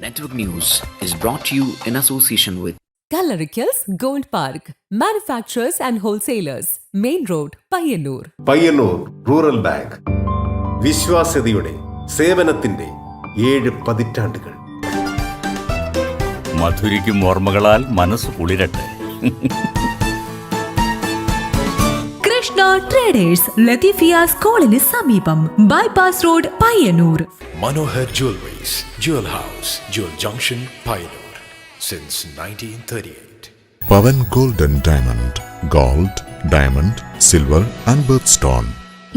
Network News is brought to you in association with Kalarikals Gold Park, manufacturers and wholesalers, Main Road, Payyannur. Payyannur rural bank വിശ്വാസ്യതയുടെ സേവനത്തിന്റെ 7 പതിറ്റാണ്ടുകൾ. മധുരിക്കും ഓർമ്മകളാൽ മനസ്സ് കുളിരട്ടെ. Krishna traders Latheefiya സ്കൂളിന് സമീപം bypass road Payyanur. Manohar Jewelries, Jewel House, Jewel Junction, Payyanur, since 1938. Pavan Gold and Diamond, Gold, Diamond, Silver and Birthstone.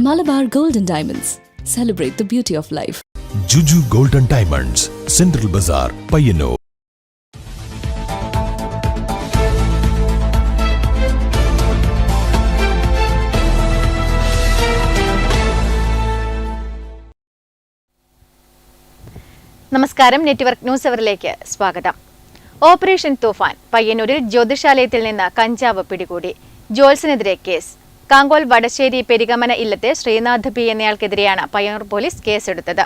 Malabar Gold and Diamonds, celebrate the beauty of life. Juju Gold and Diamonds, Central Bazaar, Payyannur. നമസ്കാരം. Network news അവറിലേക്ക് സ്വാഗതം. Operation Toofan. പയ്യന്നൂരിൽ ജ്യോതിശാലയത്തിൽ നിന്ന് കഞ്ചാവ് പിടികൂടി. ജോൽസിനെതിരെ case. Kankol Vadasseri Perikamana ഇല്ലത്തെ ശ്രീനാഥ് പി എന്നയാൾക്കെതിരെയാണ് പയ്യന്നൂർ പോലീസ് കേസെടുത്തത്.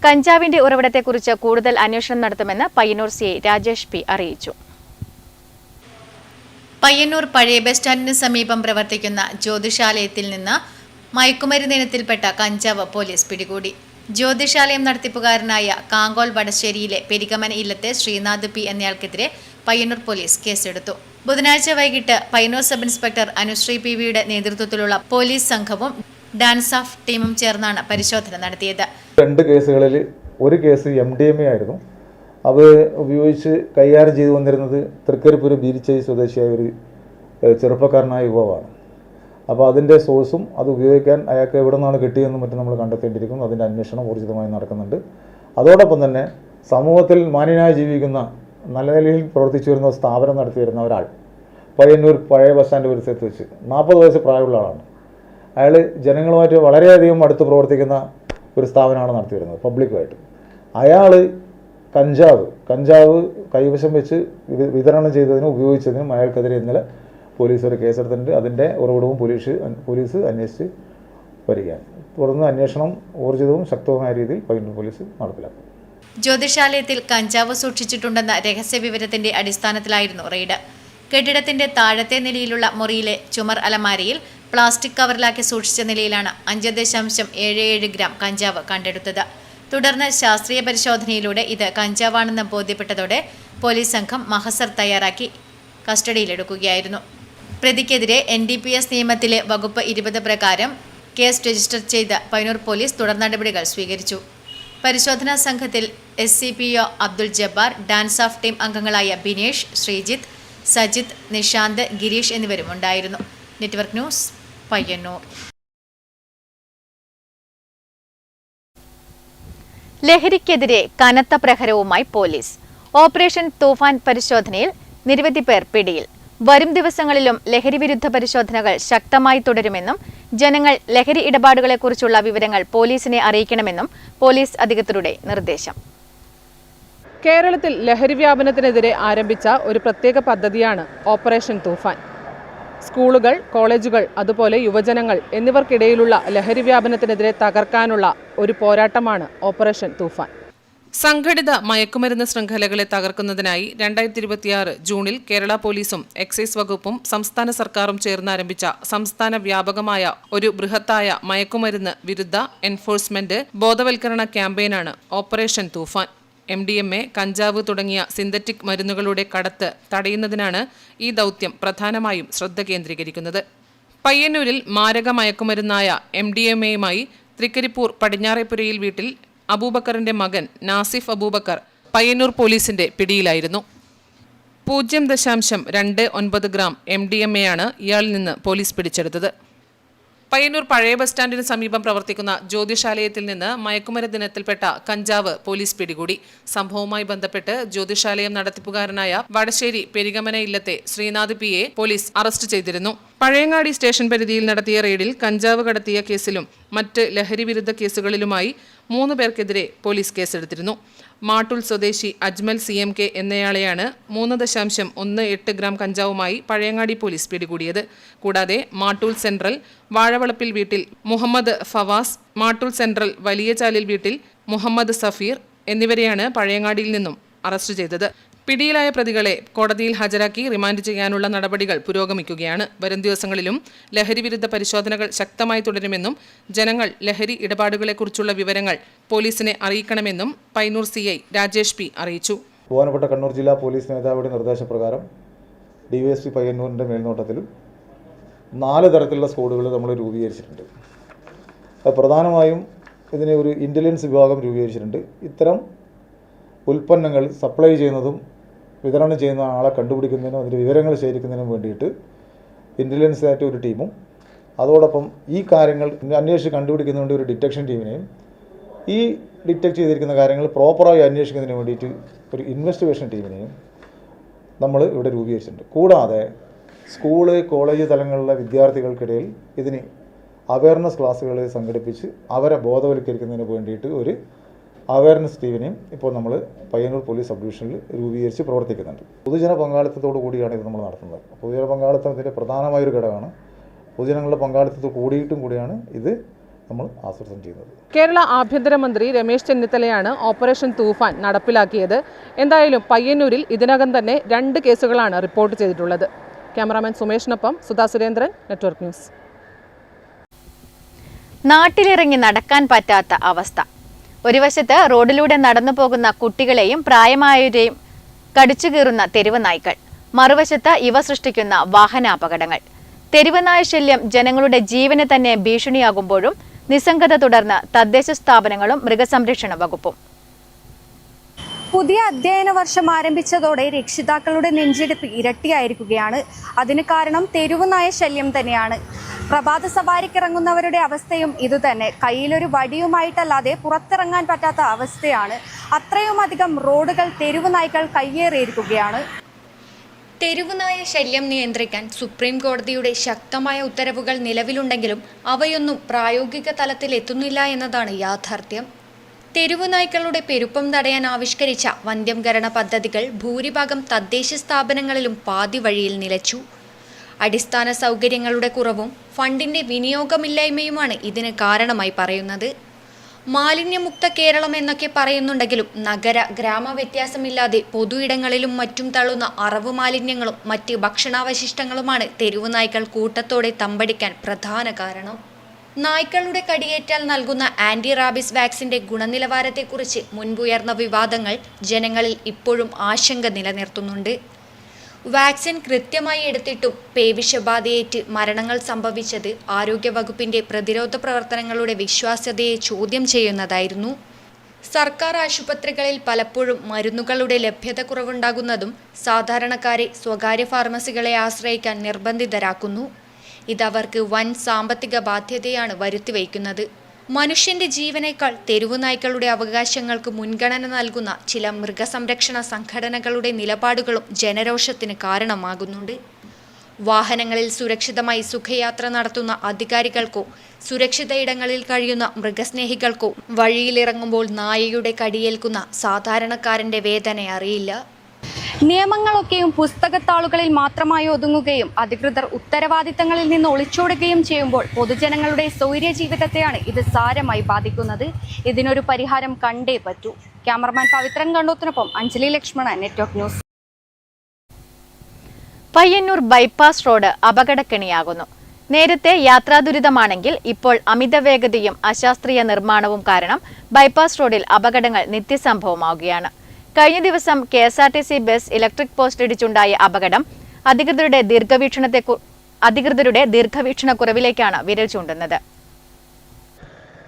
കഞ്ചാവിന്റെ ഉറവിടത്തെക്കുറിച്ച് കൂടുതൽ അന്വേഷണം നടത്തുമെന്ന് പയ്യന്നൂർ സിഐ രാജേഷ് പി അറിയിച്ചു. പയ്യന്നൂർ പഴയ ബസ് സ്റ്റാൻഡിന് സമീപം പ്രവർത്തിക്കുന്ന ജ്യോതിശാലയത്തിൽ നിന്ന് മയക്കുമരുന്ന് ഇനത്തിൽപ്പെട്ട കഞ്ചാവ് പോലീസ് പിടികൂടി. ജ്യോതിശാലയം നടത്തിപ്പുകാരനായ കാങ്കോൽ വടശ്ശേരിയിലെ പെരികമന ഇല്ലത്തെ ശ്രീനാഥ് പി എന്നയാൾക്കെതിരെ പയ്യന്നൂർ പോലീസ് കേസെടുത്തു. ബുധനാഴ്ച വൈകിട്ട് Payyanur sub inspector Anusree P വിയുടെ നേതൃത്വത്തിലുള്ള പോലീസ് സംഘവും ഡാൻസ് ഓഫ് ടീമും ചേർന്നാണ് പരിശോധന നടത്തിയത്. 2 കേസുകളിൽ ഒരു കേസ് MDMA ആയിരുന്നു. അത് ഉപയോഗിച്ച് കൈകാര്യം ചെയ്തു വന്നിരുന്നത് തൃക്കരിപ്പൂർ ബീരിച്ചേരി സ്വദേശിയായ ഒരു ചെറുപ്പക്കാരനായ യുവാവാണ്. അപ്പോൾ അതിൻ്റെ സോഴ്സും അത് ഉപയോഗിക്കാൻ അയാൾക്ക് എവിടെ നിന്നാണ് കിട്ടിയതെന്നും മറ്റും നമ്മൾ കണ്ടെത്തേണ്ടിയിരിക്കുന്നു. അതിൻ്റെ അന്വേഷണം ഊർജിതമായി നടക്കുന്നുണ്ട്. അതോടൊപ്പം തന്നെ സമൂഹത്തിൽ മാന്യനായി ജീവിക്കുന്ന നല്ല നിലയിൽ പ്രവർത്തിച്ചു വരുന്ന സ്ഥാപനം നടത്തി വരുന്ന ഒരാൾ പയ്യന്നൂർ പഴയ ബസ് സ്റ്റാൻഡ് പരിസരത്ത് വെച്ച് 40 വയസ്സ് പ്രായമുള്ള ആളാണ്. അയാൾ ജനങ്ങളുമായിട്ട് വളരെയധികം അടുത്ത് പ്രവർത്തിക്കുന്ന ഒരു സ്ഥാപനമാണ് നടത്തി വരുന്നത് പബ്ലിക്കുമായിട്ട്. അയാൾ കഞ്ചാവ് കൈവശം വെച്ച് വിതരണം ചെയ്തതിനും ഉപയോഗിച്ചതിനും അയാൾക്കെതിരെ ഇന്നലെ പോലീസ് ഒരു കേസെടുത്തിട്ടുണ്ട്. അതിൻ്റെ ഉറവിടവും പോലീസ് അന്വേഷിച്ച് വരികയാണ്. തുടർന്ന് അന്വേഷണം ഊർജിതവും ശക്തവുമായ രീതിയിൽ പയ്യന്നൂർ പോലീസ് നടപ്പിലാക്കും. ജ്യോതിശാലയത്തിൽ കഞ്ചാവ് സൂക്ഷിച്ചിട്ടുണ്ടെന്ന രഹസ്യ വിവരത്തിന്റെ അടിസ്ഥാനത്തിലായിരുന്നു റെയ്ഡ്. കെട്ടിടത്തിന്റെ താഴത്തെ നിലയിലുള്ള മുറിയിലെ ചുമർ അലമാരയിൽ പ്ലാസ്റ്റിക് കവറിലാക്കി സൂക്ഷിച്ച നിലയിലാണ് 5.77 ഗ്രാം കഞ്ചാവ് കണ്ടെടുത്തത്. തുടർന്ന് ശാസ്ത്രീയ പരിശോധനയിലൂടെ ഇത് കഞ്ചാവാണെന്ന് ബോധ്യപ്പെട്ടതോടെ പോലീസ് സംഘം മഹസർ തയ്യാറാക്കി കസ്റ്റഡിയിലെടുക്കുകയായിരുന്നു. പ്രതിക്കെതിരെ NDPS നിയമത്തിലെ വകുപ്പ് 20 പ്രകാരം കേസ് രജിസ്റ്റർ ചെയ്ത് പയ്യന്നൂർ പോലീസ് തുടർ നടപടികൾ സ്വീകരിച്ചു. പരിശോധനാ സംഘത്തിൽ SCPO Abdul Jabbar, dance of team അംഗങ്ങളായ ബിനേഷ്, ശ്രീജിത്ത്, സജിത്ത്, നിഷാന്ത്, ഗിരീഷ് എന്നിവരും ഉണ്ടായിരുന്നു. Network news, Payyanur. ലഹരിക്കെതിരെ കനത്ത പ്രഹരവുമായി പോലീസ്. ഓപ്പറേഷൻ തൂഫാൻ പരിശോധനയിൽ നിരവധി പേർ പിടിയിൽ. വരും ദിവസങ്ങളിലും ലഹരി വിരുദ്ധ പരിശോധനകൾ ശക്തമായി തുടരുമെന്നും ജനങ്ങൾ ലഹരി ഇടപാടുകളെക്കുറിച്ചുള്ള വിവരങ്ങൾ പോലീസിനെ അറിയിക്കണമെന്നും പോലീസ് അധികൃതരുടെ നിർദ്ദേശം. കേരളത്തിൽ ലഹരി വ്യാപനത്തിനെതിരെ ആരംഭിച്ച ഒരു പ്രത്യേക പദ്ധതിയാണ് ഓപ്പറേഷൻ തൂഫാൻ. സ്കൂളുകൾ, കോളേജുകൾ, അതുപോലെ യുവജനങ്ങൾ എന്നിവർക്കിടയിലുള്ള ലഹരി വ്യാപനത്തിനെതിരെ തകർക്കാനുള്ള ഒരു പോരാട്ടമാണ് ഓപ്പറേഷൻ തൂഫാൻ. സംഘടിത മയക്കുമരുന്ന് ശൃംഖലകളെ തകർക്കുന്നതിനായി 2026 ജൂണിൽ കേരള പോലീസും എക്സൈസ് വകുപ്പും സംസ്ഥാന സർക്കാരും ചേർന്നാരംഭിച്ച സംസ്ഥാന വ്യാപകമായ ഒരു ബൃഹത്തായ മയക്കുമരുന്ന് വിരുദ്ധ എൻഫോഴ്സ്മെന്റ് ബോധവൽക്കരണ ക്യാമ്പയിനാണ് ഓപ്പറേഷൻ തൂഫാൻ. MDMA, കഞ്ചാവ് തുടങ്ങിയ സിന്തറ്റിക് മരുന്നുകളുടെ കടത്ത് തടയുന്നതിനാണ് ഈ ദൗത്യം പ്രധാനമായും ശ്രദ്ധ കേന്ദ്രീകരിക്കുന്നത്. പയ്യന്നൂരിൽ മാരക മയക്കുമരുന്നായ MDMAയുമായി തൃക്കരിപ്പൂർ പടിഞ്ഞാറേപ്പുരയിൽ വീട്ടിൽ അബൂബക്കറിന്റെ മകൻ നാസിഫ് അബൂബക്കർ പയ്യന്നൂർ പോലീസിന്റെ പിടിയിലായിരുന്നു. 0.29 ഗ്രാം MDMAയാണ് ഇയാളിൽ നിന്ന് പോലീസ് പിടിച്ചെടുത്തത്. പയ്യന്നൂർ പഴയ ബസ് സ്റ്റാൻഡിന് സമീപം പ്രവർത്തിക്കുന്ന ജ്യോതിശാലയത്തിൽ നിന്ന് മയക്കുമരുന്ന് ഇനത്തിൽപ്പെട്ട കഞ്ചാവ് പോലീസ് പിടികൂടി. സംഭവവുമായി ബന്ധപ്പെട്ട് ജ്യോതിശാലയം നടത്തിപ്പുകാരനായ വടശ്ശേരി പെരികമന ഇല്ലത്തെ ശ്രീനാഥ് പിയെ പോലീസ് അറസ്റ്റ് ചെയ്തിരുന്നു. പഴയങ്ങാടി സ്റ്റേഷൻ പരിധിയിൽ നടത്തിയ റെയ്ഡിൽ കഞ്ചാവ് കടത്തിയ കേസിലും മറ്റ് ലഹരി വിരുദ്ധ കേസുകളിലുമായി 3 പേർക്കെതിരെ പോലീസ് കേസെടുത്തിരുന്നു. മാട്ടൂൽ സ്വദേശി അജ്മൽ CMK എന്നയാളെയാണ് 3.18 ഗ്രാം കഞ്ചാവുമായി പഴയങ്ങാടി പോലീസ് പിടികൂടിയത്. കൂടാതെ മാട്ടൂൽ സെൻട്രൽ വാഴവളപ്പിൽ വീട്ടിൽ മുഹമ്മദ് ഫവാസ്, മാട്ടൂൽ സെൻട്രൽ വലിയ ചാലിൽ വീട്ടിൽ മുഹമ്മദ് സഫീർ എന്നിവരെയാണ് പഴയങ്ങാടിയിൽ നിന്നും അറസ്റ്റ് ചെയ്തത്. പിടിയിലായ പ്രതികളെ കോടതിയിൽ ഹാജരാക്കി റിമാൻഡ് ചെയ്യാനുള്ള നടപടികൾ പുരോഗമിക്കുകയാണ്. വരും ദിവസങ്ങളിലും ലഹരി വിരുദ്ധ പരിശോധനകൾ ശക്തമായി തുടരുമെന്നും ജനങ്ങൾ ലഹരി ഇടപാടുകളെക്കുറിച്ചുള്ള വിവരങ്ങൾ പോലീസിനെ അറിയിക്കണമെന്നും പയ്യന്നൂർ CI രാജേഷ് P അറിയിച്ചു. ബഹുമാനപ്പെട്ട കണ്ണൂർ ജില്ലാ പോലീസ് മേധാവിയുടെ നിർദ്ദേശപ്രകാരം DYSP പയ്യന്നൂരിൻ്റെ മേൽനോട്ടത്തിലും 4 തരത്തിലുള്ള സ്ക്വാഡുകൾ നമ്മൾ രൂപീകരിച്ചിട്ടുണ്ട്. പ്രധാനമായും ഇതിനെ ഒരു ഇൻ്റലിജൻസ് വിഭാഗം രൂപീകരിച്ചിട്ടുണ്ട്. ഇത്തരം ഉൽപ്പന്നങ്ങൾ സപ്ലൈ ചെയ്യുന്നതും വിതരണം ചെയ്യുന്ന ആളെ കണ്ടുപിടിക്കുന്നതിനും അതിൻ്റെ വിവരങ്ങൾ ശേഖരിക്കുന്നതിനും വേണ്ടിയിട്ട് ഇൻ്റലിജൻസ് ആയിട്ട് ഒരു ടീമും അതോടൊപ്പം ഈ കാര്യങ്ങൾ അന്വേഷിച്ച് കണ്ടുപിടിക്കുന്നതിന് ഒരു ഡിറ്റക്ഷൻ ടീമിനെയും ഈ ഡിറ്റക്ട് ചെയ്തിരിക്കുന്ന കാര്യങ്ങൾ പ്രോപ്പറായി അന്വേഷിക്കുന്നതിന് വേണ്ടിയിട്ട് ഒരു ഇൻവെസ്റ്റിഗേഷൻ ടീമിനെയും നമ്മൾ ഇവിടെ രൂപീകരിച്ചിട്ടുണ്ട്. കൂടാതെ സ്കൂള് കോളേജ് തലങ്ങളിലെ വിദ്യാർത്ഥികൾക്കിടയിൽ ഇതിന് അവയർനെസ് ക്ലാസ്സുകൾ സംഘടിപ്പിച്ച് അവരെ ബോധവൽക്കരിക്കുന്നതിന് വേണ്ടിയിട്ട് ഒരു അവയർനെസ് ടീമിനെയും ഇപ്പോൾ നമ്മൾ പയ്യന്നൂർ പോലീസ് സബ് ഡിവിഷനിൽ രൂപീകരിച്ച് പ്രവർത്തിക്കുന്നുണ്ട്. പൊതുജന പങ്കാളിത്തത്തോടു കൂടിയാണ് ഇത് നമ്മൾ നടത്തുന്നത്. പൊതുജന പങ്കാളിത്തത്തിൻ്റെ പ്രധാനമായൊരു ഘടകമാണ്. പൊതുജനങ്ങളുടെ പങ്കാളിത്തത്തോട് കൂടിയാണ് ഇത് നമ്മൾ ആസൂത്രണം ചെയ്യുന്നത്. കേരള ആഭ്യന്തരമന്ത്രി രമേശ് ചെന്നിത്തലയാണ് ഓപ്പറേഷൻ തൂഫാൻ നടപ്പിലാക്കിയത്. എന്തായാലും പയ്യന്നൂരിൽ ഇതിനകം തന്നെ 2 കേസുകളാണ് റിപ്പോർട്ട് ചെയ്തിട്ടുള്ളത്. ക്യാമറാമാൻ സുമേഷിനൊപ്പം സുധാ സുരേന്ദ്രൻ, നെറ്റ്വർക്ക് ന്യൂസ്. നാട്ടിലിറങ്ങി നടക്കാൻ പറ്റാത്ത അവസ്ഥ. ഒരു വശത്ത് റോഡിലൂടെ നടന്നു പോകുന്ന കുട്ടികളെയും പ്രായമായവരെയും കടിച്ചുകീറുന്ന തെരുവ് നായ്ക്കൾ, മറുവശത്ത് ഇവ സൃഷ്ടിക്കുന്ന വാഹനാപകടങ്ങൾ. തെരുവ് നായ ശല്യം ജനങ്ങളുടെ ജീവന് തന്നെ ഭീഷണിയാകുമ്പോഴും നിസ്സംഗത തുടർന്ന് തദ്ദേശ സ്ഥാപനങ്ങളും മൃഗസംരക്ഷണ വകുപ്പും. പുതിയ അധ്യയന വർഷം ആരംഭിച്ചതോടെ രക്ഷിതാക്കളുടെ നെഞ്ചെടുപ്പ് ഇരട്ടിയായിരിക്കുകയാണ്. അതിന് കാരണം തെരുവുനായ ശല്യം തന്നെയാണ്. പ്രഭാത സവാരിക്കിറങ്ങുന്നവരുടെ അവസ്ഥയും ഇതുതന്നെ. കയ്യിലൊരു വടിയുമായിട്ടല്ലാതെ പുറത്തിറങ്ങാൻ പറ്റാത്ത അവസ്ഥയാണ്. അത്രയുമധികം റോഡുകൾ തെരുവുനായ്ക്കൾ കയ്യേറിയിരിക്കുകയാണ്. തെരുവുനായ ശല്യം നിയന്ത്രിക്കാൻ സുപ്രീം കോടതിയുടെ ശക്തമായ ഉത്തരവുകൾ നിലവിലുണ്ടെങ്കിലും അവയൊന്നും പ്രായോഗിക തലത്തിൽ എത്തുന്നില്ല എന്നതാണ് യാഥാർത്ഥ്യം. തെരുവുനായ്ക്കളുടെ പെരുപ്പം തടയാൻ ആവിഷ്കരിച്ച വന്ധ്യംകരണ പദ്ധതികൾ ഭൂരിഭാഗം തദ്ദേശ സ്ഥാപനങ്ങളിലും പാതി വഴിയിൽ നിലച്ചു. അടിസ്ഥാന സൗകര്യങ്ങളുടെ കുറവും ഫണ്ടിന്റെ വിനിയോഗമില്ലായ്മയുമാണ് ഇതിന് കാരണമായി പറയുന്നത്. മാലിന്യമുക്ത കേരളം എന്നൊക്കെ പറയുന്നുണ്ടെങ്കിലും നഗര ഗ്രാമ വ്യത്യാസമില്ലാതെ പൊതു ഇടങ്ങളിലും മറ്റും തള്ളുന്ന അറവ് മാലിന്യങ്ങളും മറ്റ് ഭക്ഷണാവശിഷ്ടങ്ങളുമാണ് തെരുവുനായ്ക്കൾ കൂട്ടത്തോടെ തമ്പടിക്കാൻ പ്രധാന കാരണം. നായ്ക്കളുടെ കടിയേറ്റാൽ നൽകുന്ന ആന്റി റാബിസ് വാക്സിന്റെ ഗുണനിലവാരത്തെക്കുറിച്ച് മുൻപുയർന്ന വിവാദങ്ങൾ ജനങ്ങളിൽ ഇപ്പോഴും ആശങ്ക നിലനിർത്തുന്നുണ്ട്. വാക്സിൻ കൃത്യമായി എടുത്തിട്ടും പേവിഷബാധയേറ്റ് മരണങ്ങൾ സംഭവിച്ചത് ആരോഗ്യവകുപ്പിന്റെ പ്രതിരോധ പ്രവർത്തനങ്ങളുടെ വിശ്വാസ്യതയെ ചോദ്യം ചെയ്യുന്നതായിരുന്നു. സർക്കാർ ആശുപത്രികളിൽ പലപ്പോഴും മരുന്നുകളുടെ ലഭ്യത കുറവുണ്ടാകുന്നതും സാധാരണക്കാരെ സ്വകാര്യ ഫാർമസികളെ ആശ്രയിക്കാൻ നിർബന്ധിതരാക്കുന്നു. ഇതവർക്ക് വൻ സാമ്പത്തിക ബാധ്യതയാണ് വരുത്തിവയ്ക്കുന്നത്. മനുഷ്യന്റെ ജീവനേക്കാൾ തെരുവുനായ്ക്കളുടെ അവകാശങ്ങൾക്ക് മുൻഗണന നൽകുന്ന ചില മൃഗസംരക്ഷണ സംഘടനകളുടെ നിലപാടുകളും ജനരോഷത്തിന് കാരണമാകുന്നുണ്ട്. വാഹനങ്ങളിൽ സുരക്ഷിതമായി സുഖയാത്ര നടത്തുന്ന അധികാരികൾക്കോ സുരക്ഷിത ഇടങ്ങളിൽ കഴിയുന്ന മൃഗസ്നേഹികൾക്കോ വഴിയിലിറങ്ങുമ്പോൾ നായയുടെ കടിയേൽക്കുന്ന സാധാരണക്കാരന്റെ വേദന അറിയില്ല. നിയമങ്ങളൊക്കെയും പുസ്തകത്താളുകളിൽ മാത്രമായി ഒതുങ്ങുകയും അധികൃതർ ഉത്തരവാദിത്തങ്ങളിൽ നിന്ന് ഒളിച്ചോടുകയും ചെയ്യുമ്പോൾ പൊതുജനങ്ങളുടെ സ്വൈര്യ ജീവിതത്തെയാണ് ഇത് സാരമായി ബാധിക്കുന്നത്. ഇതിനൊരു പരിഹാരം കണ്ടേ പറ്റൂ. ക്യാമറമാൻ പവിത്രൻ കണ്ടോത്തിനൊപ്പം Anjali Lakshmanan, network news. Payyannur bypass road അപകടക്കെണിയാകുന്നു. നേരത്തെ യാത്രാദുരിതമാണെങ്കിൽ ഇപ്പോൾ അമിത വേഗതയും അശാസ്ത്രീയ നിർമ്മാണവും കാരണം ബൈപ്പാസ് റോഡിൽ അപകടങ്ങൾ നിത്യസംഭവമാവുകയാണ്. കഴിഞ്ഞ ദിവസം KSRTC ബസ് ഇലക്ട്രിക് പോസ്റ്റ് ഇടിച്ചുണ്ടായ അപകടം അധികൃതരുടെ ദീർഘവീക്ഷണക്കുറവിലേക്കാണ് വിരൽ ചൂണ്ടുന്നത്.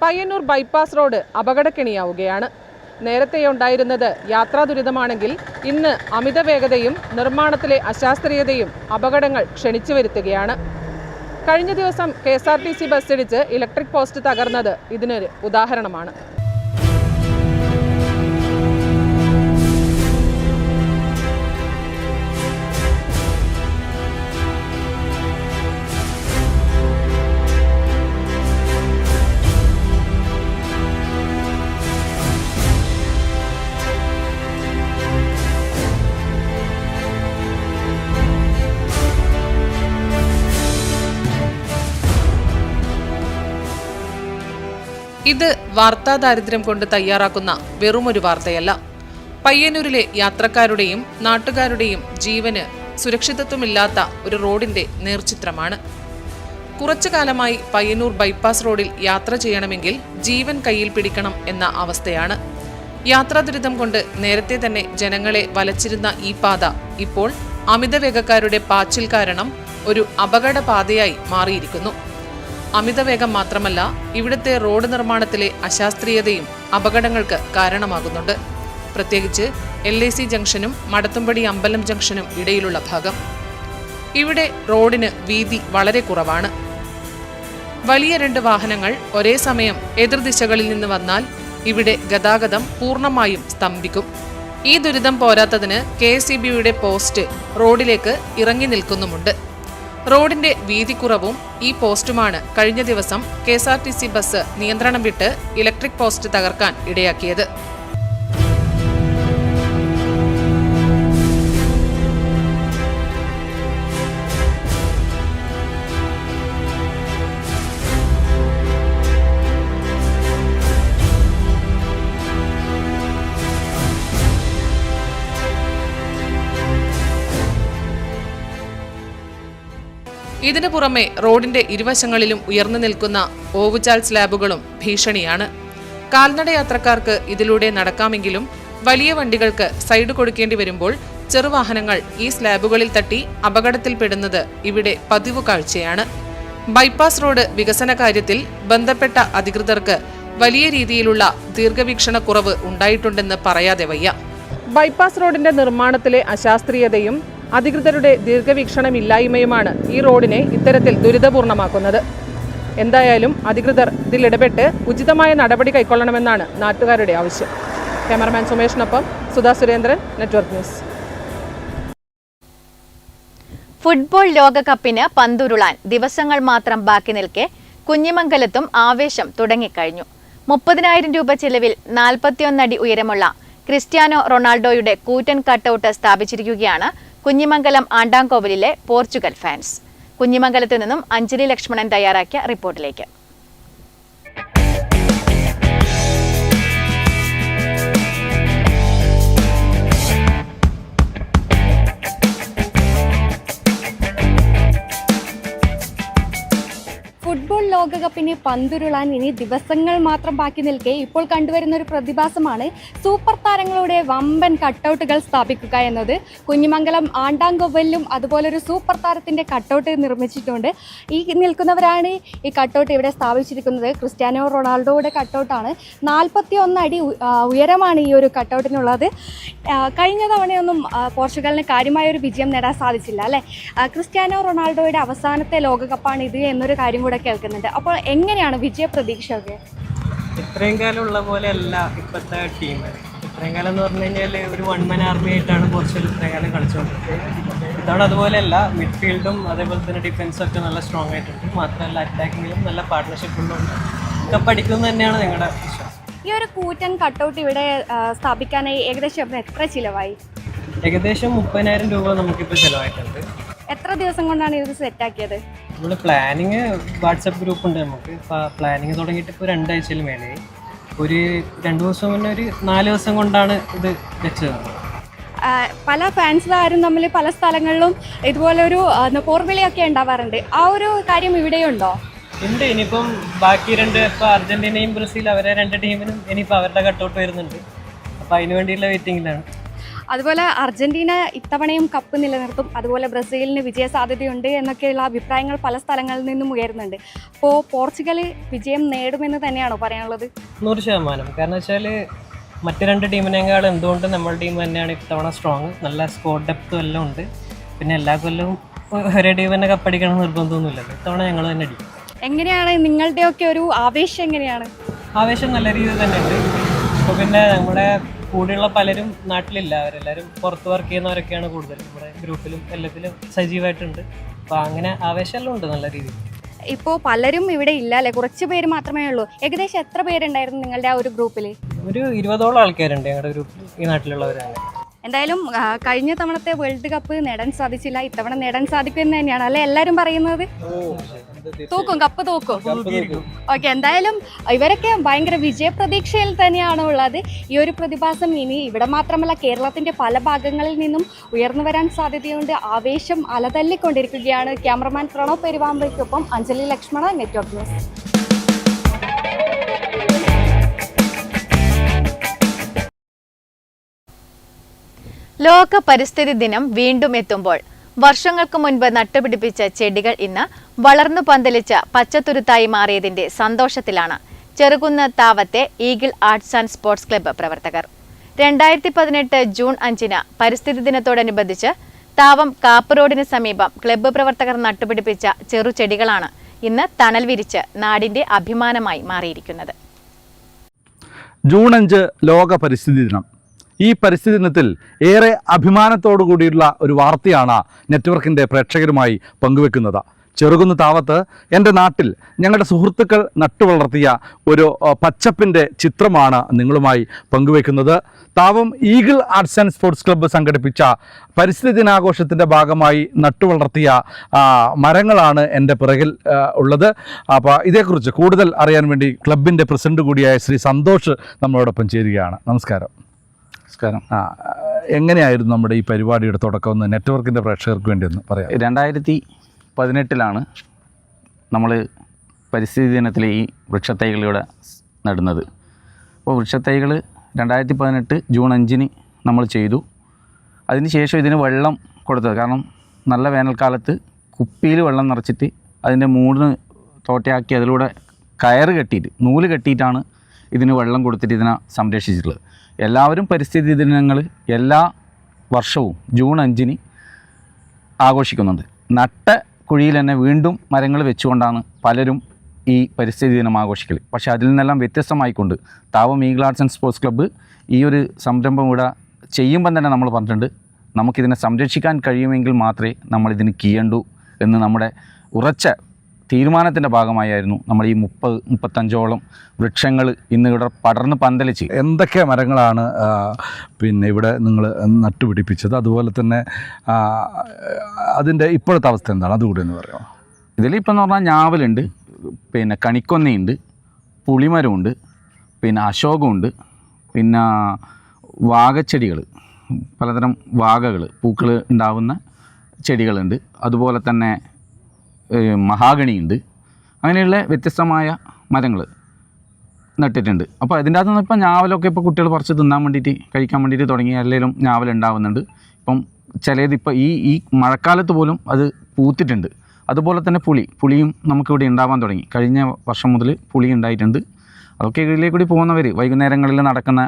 പയ്യന്നൂർ ബൈപ്പാസ് റോഡ് അപകടക്കെണിയാവുകയാണ്. നേരത്തെയുണ്ടായിരുന്നത് യാത്രാദുരിതമാണെങ്കിൽ ഇന്ന് അമിത വേഗതയും നിർമ്മാണത്തിലെ അശാസ്ത്രീയതയും അപകടങ്ങൾ ക്ഷണിച്ചു വരുത്തുകയാണ്. കഴിഞ്ഞ ദിവസം KSRTC ബസ് ഇടിച്ച് ഇലക്ട്രിക് പോസ്റ്റ് തകർന്നത് ഇതിനൊരു ഉദാഹരണമാണ്. ഇത് വാർത്താ ദാരിദ്ര്യം കൊണ്ട് തയ്യാറാക്കുന്ന വെറുമൊരു വാർത്തയല്ല. പയ്യന്നൂരിലെ യാത്രക്കാരുടെയും നാട്ടുകാരുടെയും ജീവന് സുരക്ഷിതത്വമില്ലാത്ത ഒരു റോഡിന്റെ നേർചിത്രമാണ്. കുറച്ചു കാലമായി പയ്യന്നൂർ ബൈപ്പാസ് റോഡിൽ യാത്ര ചെയ്യണമെങ്കിൽ ജീവൻ കയ്യിൽ പിടിക്കണം എന്ന അവസ്ഥയാണ്. യാത്രാ ദുരിതം കൊണ്ട് നേരത്തെ തന്നെ ജനങ്ങളെ വലച്ചിരുന്ന ഈ പാത ഇപ്പോൾ അമിതവേഗക്കാരുടെ പാച്ചിൽ കാരണം ഒരു അപകടപാതയായി മാറിയിരിക്കുന്നു. അമിതവേഗം മാത്രമല്ല, ഇവിടുത്തെ റോഡ് നിർമ്മാണത്തിലെ അശാസ്ത്രീയതയും അപകടങ്ങൾക്ക് കാരണമാകുന്നുണ്ട്. പ്രത്യേകിച്ച് LIC ജംഗ്ഷനും മടത്തുംപടി അമ്പലം ജംഗ്ഷനും ഇടയിലുള്ള ഭാഗം. ഇവിടെ റോഡിന് വീതി വളരെ കുറവാണ്. വലിയ 2 വാഹനങ്ങൾ ഒരേ സമയം എതിർദിശകളിൽ നിന്ന് വന്നാൽ ഇവിടെ ഗതാഗതം പൂർണ്ണമായും സ്തംഭിക്കും. ഈ ദുരിതം പോരാത്തതിന് KSEBയുടെ പോസ്റ്റ് റോഡിലേക്ക് ഇറങ്ങി നിൽക്കുന്നുമുണ്ട്. റോഡിന്റെ വീതിക്കുറവും ഈ പോസ്റ്റുമാണ് കഴിഞ്ഞ ദിവസം KSRTC ബസ് നിയന്ത്രണം വിട്ട് ഇലക്ട്രിക് പോസ്റ്റ് തകർക്കാൻ ഇടയാക്കിയത്. ഇതിനു പുറമെ റോഡിന്റെ ഇരുവശങ്ങളിലും ഉയർന്നു നിൽക്കുന്ന ഓവുചാൽ സ്ലാബുകളും ഭീഷണിയാണ്. കാൽനട യാത്രക്കാർക്ക് ഇതിലൂടെ നടക്കാമെങ്കിലും വലിയ വണ്ടികൾക്ക് സൈഡ് കൊടുക്കേണ്ടി വരുമ്പോൾ ചെറുവാഹനങ്ങൾ ഈ സ്ലാബുകളിൽ തട്ടി അപകടത്തിൽപ്പെടുന്നത് ഇവിടെ പതിവ് കാഴ്ചയാണ്. ബൈപ്പാസ് റോഡ് വികസന കാര്യത്തിൽ ബന്ധപ്പെട്ട അധികൃതർക്ക് വലിയ രീതിയിലുള്ള ദീർഘവീക്ഷണക്കുറവ് ഉണ്ടായിട്ടുണ്ടെന്ന് പറയാതെ വയ്യ. ബൈപ്പാസ് റോഡിന്റെ നിർമ്മാണത്തിലെ അശാസ്ത്രീയതയും അധികൃതരുടെ ദീർഘവീക്ഷണമില്ലായ്മയുമാണ് ഈ റോഡിനെ ഇത്തരത്തിൽ ദുരിതപൂർണമാക്കുന്നത്. എന്തായാലും അധികൃതർ ഇതിൽ ഇടപെട്ട് ഉചിതമായ നടപടി കൈക്കൊള്ളണമെന്നാണ് നാട്ടുകാരുടെ ആവശ്യം. ക്യാമറമാൻ സുമേഷിനൊപ്പം Sudha Surendran, network news. Football ലോകകപ്പിന് പന്തുരുളാൻ ദിവസങ്ങൾ മാത്രം ബാക്കി നിൽക്കെ കുഞ്ഞിമംഗലത്തും ആവേശം തുടങ്ങിക്കഴിഞ്ഞു. 30,000 രൂപ ചെലവിൽ 41 അടി ഉയരമുള്ള ക്രിസ്ത്യാനോ റൊണാൾഡോയുടെ കൂറ്റൻ കട്ടൗട്ട് സ്ഥാപിച്ചിരിക്കുകയാണ് കുഞ്ഞിമംഗലം ആണ്ടാംകോവിലിലെ പോർച്ചുഗൽ ഫാൻസ്. കുഞ്ഞിമംഗലത്തു നിന്നും അഞ്ജലി ലക്ഷ്മണൻ തയ്യാറാക്കിയ റിപ്പോർട്ടിലേക്ക്. ഫുട്ബോൾ ലോകകപ്പിന് പന്തുരുളാൻ ഇനി ദിവസങ്ങൾ മാത്രം ബാക്കി നിൽക്കെ ഇപ്പോൾ കണ്ടുവരുന്ന ഒരു പ്രതിഭാസമാണ് സൂപ്പർ താരങ്ങളുടെ വമ്പൻ കട്ടൗട്ടുകൾ സ്ഥാപിക്കുക എന്നത്. കുഞ്ഞിമംഗലം ആണ്ടാംകോവിലും അതുപോലൊരു സൂപ്പർ താരത്തിൻ്റെ കട്ടൗട്ട് നിർമ്മിച്ചിട്ടുണ്ട്. ഈ നിൽക്കുന്നവരാണ് ഈ കട്ടൗട്ട് ഇവിടെ സ്ഥാപിച്ചിരിക്കുന്നത്. ക്രിസ്ത്യാനോ റൊണാൾഡോയുടെ കട്ടൗട്ടാണ്. 41 അടി ഉയരമാണ് ഈ ഒരു കട്ടൗട്ടിനുള്ളത്. കഴിഞ്ഞ തവണയൊന്നും പോർച്ചുഗലിന് കാര്യമായൊരു വിജയം നേടാൻ സാധിച്ചില്ല അല്ലേ? ക്രിസ്ത്യാനോ റൊണാൾഡോയുടെ അവസാനത്തെ ലോകകപ്പാണ് ഇത് എന്നൊരു കാര്യം കൂടെ കേൾക്കുന്നുണ്ട്. അപ്പോൾ എങ്ങനെയാണ് വിജയപ്രതീക്ഷയൊക്കെ? ഇത്രയും കാലം ഉള്ള പോലെ അല്ല ഇപ്പോഴത്തെ ടീം. ഇത്രയും കാലം എന്ന് പറഞ്ഞു കഴിഞ്ഞാൽ ഒരു 1 man ആർമി ആയിട്ടാണ് പോർച്ചുഗൽ ഇത്രയും കാലം കളിച്ചുകൊണ്ടിരുന്നത്. ഇതവിടെ അതുപോലെയല്ല. മിഡ്ഫീൽഡും അതേപോലെ തന്നെ ഡിഫൻസും ഒക്കെ നല്ല സ്ട്രോങ് ആയിട്ടുണ്ട്. മാത്രമല്ല അറ്റാക്കിങ്ങിലും നല്ല പാർട്ട്ണർഷിപ്പ് ഉള്ളതുകൊണ്ട് കപ്പ് അടിക്കുന്നത് തന്നെയാണ് ഞങ്ങളുടെ വിശ്വാസം. ഈ ഒരു കൂറ്റൻ കട്ടൗട്ട് ഇവിടെ സ്ഥാപിക്കാനായി ഏകദേശം എത്ര ചിലവായി? ഏകദേശം 30,000 രൂപ നമുക്കിപ്പോൾ ചിലവായിട്ടുണ്ട്. എത്ര ദിവസം കൊണ്ടാണ് ഇത് സെറ്റാക്കിയത്? നമ്മൾ പ്ലാനിങ് വാട്സപ്പ് ഗ്രൂപ്പ് ഉണ്ട് നമുക്ക്. പ്ലാനിങ് തുടങ്ങിയിട്ട് ഇപ്പോൾ 2 ആഴ്ചയിൽ മേലെയായി. ഒരു 2 ദിവസം മുന്നേ ഒരു 4 ദിവസം കൊണ്ടാണ് ഇത് വെച്ചത്. പല ഫാൻസുകാരും തമ്മിൽ പല സ്ഥലങ്ങളിലും ഇതുപോലൊരു പോർവിളിയൊക്കെ ഉണ്ടാവാറുണ്ട്. ആ ഒരു കാര്യം ഇവിടെയുണ്ടോ? ഉണ്ട്. ഇനിയിപ്പം ബാക്കി 2 ഇപ്പോൾ അർജന്റീനയും ബ്രസീൽ അവരെ 2 ടീമിനും ഇനിയിപ്പോൾ അവരുടെ കട്ടൗട്ട് വരുന്നുണ്ട്. അപ്പോൾ അതിന് വേണ്ടിയുള്ള വെയിറ്റിങ്ങിലാണ്. അതുപോലെ അർജന്റീന ഇത്തവണയും കപ്പ് നിലനിർത്തും, അതുപോലെ ബ്രസീലിന് വിജയ സാധ്യതയുണ്ട് എന്നൊക്കെയുള്ള അഭിപ്രായങ്ങൾ പല സ്ഥലങ്ങളിൽ നിന്നും ഉയരുന്നുണ്ട്. അപ്പോൾ പോർച്ചുഗൽ വിജയം നേടുമെന്ന് തന്നെയാണോ പറയാനുള്ളത്? 100%. കാരണം വെച്ചാൽ മറ്റ് 2 ടീമിനേക്കാൾ എന്തുകൊണ്ട് നമ്മുടെ ടീം തന്നെയാണ് ഇത്തവണ സ്ട്രോങ്. നല്ല സ്കോർ ഡെപ്തും എല്ലാം ഉണ്ട്. പിന്നെ എല്ലാ കൊല്ലവും ഒരേ ടീം തന്നെ കപ്പടിക്കണം നിർബന്ധമൊന്നുമില്ലല്ലോ. ഇത്തവണ ഞങ്ങൾ തന്നെ അടിക്കും. എങ്ങനെയാണ് നിങ്ങളുടെയൊക്കെ ഒരു ആവേശം? എങ്ങനെയാണ് ആവേശം? നല്ല രീതിയിൽ തന്നെ ഉണ്ട്. അപ്പോൾ പിന്നെ നമ്മുടെ കൂടെയുള്ള പലരും നാട്ടിലില്ല. അവരെല്ലാവരും പുറത്ത് വർക്ക് ചെയ്യുന്നവരൊക്കെയാണ് കൂടുതൽ. നമ്മുടെ ഗ്രൂപ്പിലും എല്ലാത്തിലും സജീവമായിട്ടുണ്ട്. അപ്പോൾ അങ്ങനെ ആവേശമെല്ലാം ഉണ്ട് നല്ല രീതിയിൽ. ഇപ്പോൾ പലരും ഇവിടെ ഇല്ല അല്ലേ? കുറച്ച് പേര് മാത്രമേ ഉള്ളൂ. ഏകദേശം എത്ര പേരുണ്ടായിരുന്നു നിങ്ങളുടെ ആ ഒരു ഗ്രൂപ്പിൽ? ഒരു 20ഓളം ആൾക്കാരുണ്ട് ഞങ്ങളുടെ ഗ്രൂപ്പിൽ, ഈ നാട്ടിലുള്ളവരാണ്. എന്തായാലും കഴിഞ്ഞ തവണത്തെ വേൾഡ് കപ്പ് നേടാൻ സാധിച്ചില്ല, ഇത്തവണ നേടാൻ സാധിക്കുമെന്ന് തന്നെയാണ് അല്ലേ എല്ലാവരും പറയുന്നത്? തൂക്കും, കപ്പ് തൂക്കും. ഓക്കെ, എന്തായാലും ഇവരൊക്കെ ഭയങ്കര വിജയപ്രതീക്ഷയിൽ തന്നെയാണ് ഉള്ളത്. ഈ ഒരു പ്രതിഭാസം ഇനി ഇവിടെ മാത്രമല്ല കേരളത്തിന്റെ പല ഭാഗങ്ങളിൽ നിന്നും ഉയർന്നു വരാൻ സാധ്യതയുണ്ട്. ആവേശം അലതല്ലിക്കൊണ്ടിരിക്കുകയാണ്. ക്യാമറമാൻ പ്രണവ് പെരുവാമ്പയ്ക്കൊപ്പം അഞ്ജലി ലക്ഷ്മണ, നെറ്റ്വർക്ക് ന്യൂസ്. ലോക പരിസ്ഥിതി ദിനം വീണ്ടും എത്തുമ്പോൾ വർഷങ്ങൾക്ക് മുൻപ് നട്ടുപിടിപ്പിച്ച ചെടികൾ ഇന്ന് വളർന്നു പന്തലിച്ച പച്ചത്തുരുത്തായി മാറിയതിന്റെ സന്തോഷത്തിലാണ് ചെറുകുന്ന് താവത്തെ eagle arts and sports club പ്രവർത്തകർ. 2018 ജൂൺ 5-ന് പരിസ്ഥിതി ദിനത്തോടനുബന്ധിച്ച് താവം കാപ്പ് റോഡിന് സമീപം ക്ലബ്ബ് പ്രവർത്തകർ നട്ടുപിടിപ്പിച്ച ചെറുചെടികളാണ് ഇന്ന് തണൽ വിരിച്ച് നാടിന്റെ അഭിമാനമായി മാറിയിരിക്കുന്നത്. ജൂൺ 5 ലോക പരിസ്ഥിതി ദിനം. ഈ പരിസ്ഥിതി ദിനത്തിൽ ഏറെ അഭിമാനത്തോടു കൂടിയുള്ള ഒരു വാർത്തയാണ് നെറ്റ്വർക്കിൻ്റെ പ്രേക്ഷകരുമായി പങ്കുവെക്കുന്നത്. ചെറുകുന്ന് താവത്ത് എൻ്റെ നാട്ടിൽ ഞങ്ങളുടെ സുഹൃത്തുക്കൾ നട്ടുവളർത്തിയ ഒരു പച്ചപ്പിൻ്റെ ചിത്രമാണ് നിങ്ങളുമായി പങ്കുവെക്കുന്നത്. Thavam eagle arts and sports club സംഘടിപ്പിച്ച പരിസ്ഥിതി ദിനാഘോഷത്തിൻ്റെ ഭാഗമായി നട്ടുവളർത്തിയ മരങ്ങളാണ് എൻ്റെ പിറകിൽ ഉള്ളത്. അപ്പോൾ ഇതേക്കുറിച്ച് കൂടുതൽ അറിയാൻ വേണ്ടി ക്ലബിൻ്റെ പ്രസിഡന്റ് കൂടിയായ ശ്രീ സന്തോഷ് നമ്മളോടൊപ്പം ചേരുകയാണ്. നമസ്കാരം. നമസ്കാരം. എങ്ങനെയായിരുന്നു നമ്മുടെ ഈ പരിപാടിയുടെ തുടക്കം എന്ന് നെറ്റ്വർക്കിൻ്റെ പ്രേക്ഷകർക്ക് വേണ്ടി ഒന്ന് പറയാം. 2018 നമ്മൾ പരിസ്ഥിതി ദിനത്തിൽ ഈ വൃക്ഷത്തൈകളിലൂടെ നടുന്നത്. അപ്പോൾ വൃക്ഷത്തൈകൾ 2018 ജൂൺ 5-ന് നമ്മൾ ചെയ്തു. അതിനുശേഷം ഇതിന് വെള്ളം കൊടുത്തത്, കാരണം നല്ല വേനൽക്കാലത്ത് കുപ്പിയിൽ വെള്ളം നിറച്ചിട്ട് അതിൻ്റെ 3 തോട്ടയാക്കി അതിലൂടെ കയറ് കെട്ടിയിട്ട് നൂല് കെട്ടിയിട്ടാണ് ഇതിന് വെള്ളം കൊടുത്തിട്ട് ഇതിനെ സംരക്ഷിച്ചിട്ടുള്ളത്. എല്ലാവരും പരിസ്ഥിതി ദിനങ്ങൾ എല്ലാ വർഷവും ജൂൺ 5-ന് ആഘോഷിക്കുന്നുണ്ട്. നട്ട കുഴിയിൽ തന്നെ വീണ്ടും മരങ്ങൾ വെച്ചുകൊണ്ടാണ് പലരും ഈ പരിസ്ഥിതി ദിനം ആഘോഷിക്കൽ. പക്ഷേ അതിൽ നിന്നെല്ലാം വ്യത്യസ്തമായിക്കൊണ്ട് Thavam eagle arts and sports club ഈ ഒരു സംരംഭം ഇവിടെ ചെയ്യുമ്പം തന്നെ നമ്മൾ പറഞ്ഞിട്ടുണ്ട്, നമുക്കിതിനെ സംരക്ഷിക്കാൻ കഴിയുമെങ്കിൽ മാത്രമേ നമ്മളിതിന് കീയണ്ടൂ എന്ന് നമ്മുടെ ഉറച്ച തീരുമാനത്തിൻ്റെ ഭാഗമായിരുന്നു നമ്മൾ ഈ 30-35ഓളം വൃക്ഷങ്ങൾ ഇന്ന് ഇവിടെ പടർന്ന് പന്തലിച്ച്. എന്തൊക്കെ മരങ്ങളാണ് പിന്നെ ഇവിടെ നിങ്ങൾ നട്ടുപിടിപ്പിച്ചത്? അതുപോലെ തന്നെ അതിൻ്റെ ഇപ്പോഴത്തെ അവസ്ഥ എന്താണ്, അതുകൂടി എന്ന് പറയാമോ? ഇതിലിപ്പം എന്ന് പറഞ്ഞാൽ ഞാവലുണ്ട്, പിന്നെ കണിക്കൊന്നയുണ്ട്, പുളിമരമുണ്ട്, പിന്നെ അശോകമുണ്ട്, പിന്നെ വാഗച്ചെടികൾ, പലതരം വാഗകൾ പൂക്കൾ ഉണ്ടാവുന്ന ചെടികളുണ്ട്. അതുപോലെ തന്നെ മഹാഗണിയുണ്ട്. അങ്ങനെയുള്ള വ്യത്യസ്തമായ മരങ്ങൾ നട്ടിട്ടുണ്ട്. അപ്പോൾ അതിൻ്റെ അകത്ത് നിന്ന് ഇപ്പം ഞാവലൊക്കെ ഇപ്പോൾ കുട്ടികൾ പറിച്ച് തിന്നാൻ വേണ്ടിയിട്ട് കഴിക്കാൻ വേണ്ടിയിട്ട് തുടങ്ങി എല്ലാവരും ഞാവൽ ഉണ്ടാവുന്നുണ്ട്. ഇപ്പം ചിലത് ഇപ്പോൾ ഈ മഴക്കാലത്ത് പോലും അത് പൂത്തിട്ടുണ്ട്. അതുപോലെ തന്നെ പുളിയും നമുക്കിവിടെ ഉണ്ടാവാൻ തുടങ്ങി. കഴിഞ്ഞ വർഷം മുതൽ പുളി ഉണ്ടായിട്ടുണ്ട്. അതൊക്കെ ഇതിലേക്ക് കൂടി പോകുന്നവർ വൈകുന്നേരങ്ങളിൽ നടക്കുന്ന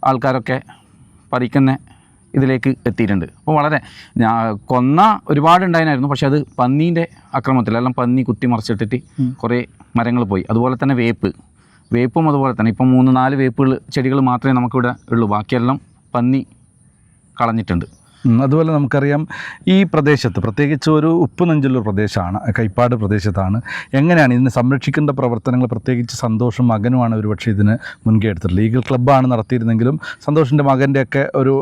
ആൾക്കാരൊക്കെ പറിക്കുന്ന ഇതിലേക്ക് എത്തിയിട്ടുണ്ട്. അപ്പോൾ വളരെ കൊന്ന ഒരുപാടുണ്ടായിരുന്നു. പക്ഷേ അത് പന്നീൻ്റെ അക്രമത്തിൽ എല്ലാം പന്നി കുത്തി മറിച്ചിട്ടിട്ട് കുറേ മരങ്ങൾ പോയി. അതുപോലെ തന്നെ വേപ്പും അതുപോലെ തന്നെ ഇപ്പം 3-4 വേപ്പുകൾ ചെടികൾ മാത്രമേ നമുക്കിവിടെ ഉള്ളൂ. ബാക്കിയെല്ലാം പന്നി കളഞ്ഞിട്ടുണ്ട്. അതുപോലെ നമുക്കറിയാം ഈ പ്രദേശത്ത് പ്രത്യേകിച്ച് ഒരു ഉപ്പ് നെഞ്ചുള്ള പ്രദേശമാണ്, കൈപ്പാട് പ്രദേശത്താണ്. എങ്ങനെയാണ് ഇതിനെ സംരക്ഷിക്കേണ്ട പ്രവർത്തനങ്ങൾ? പ്രത്യേകിച്ച് സന്തോഷും മകനുമാണ് ഒരുപക്ഷെ ഇതിന് മുൻകൈ എടുത്തിട്ടുള്ളത്. ഈഗിൾ ക്ലബ്ബാണ് നടത്തിയിരുന്നെങ്കിലും സന്തോഷിൻ്റെ മകൻ്റെയൊക്കെ ഒരു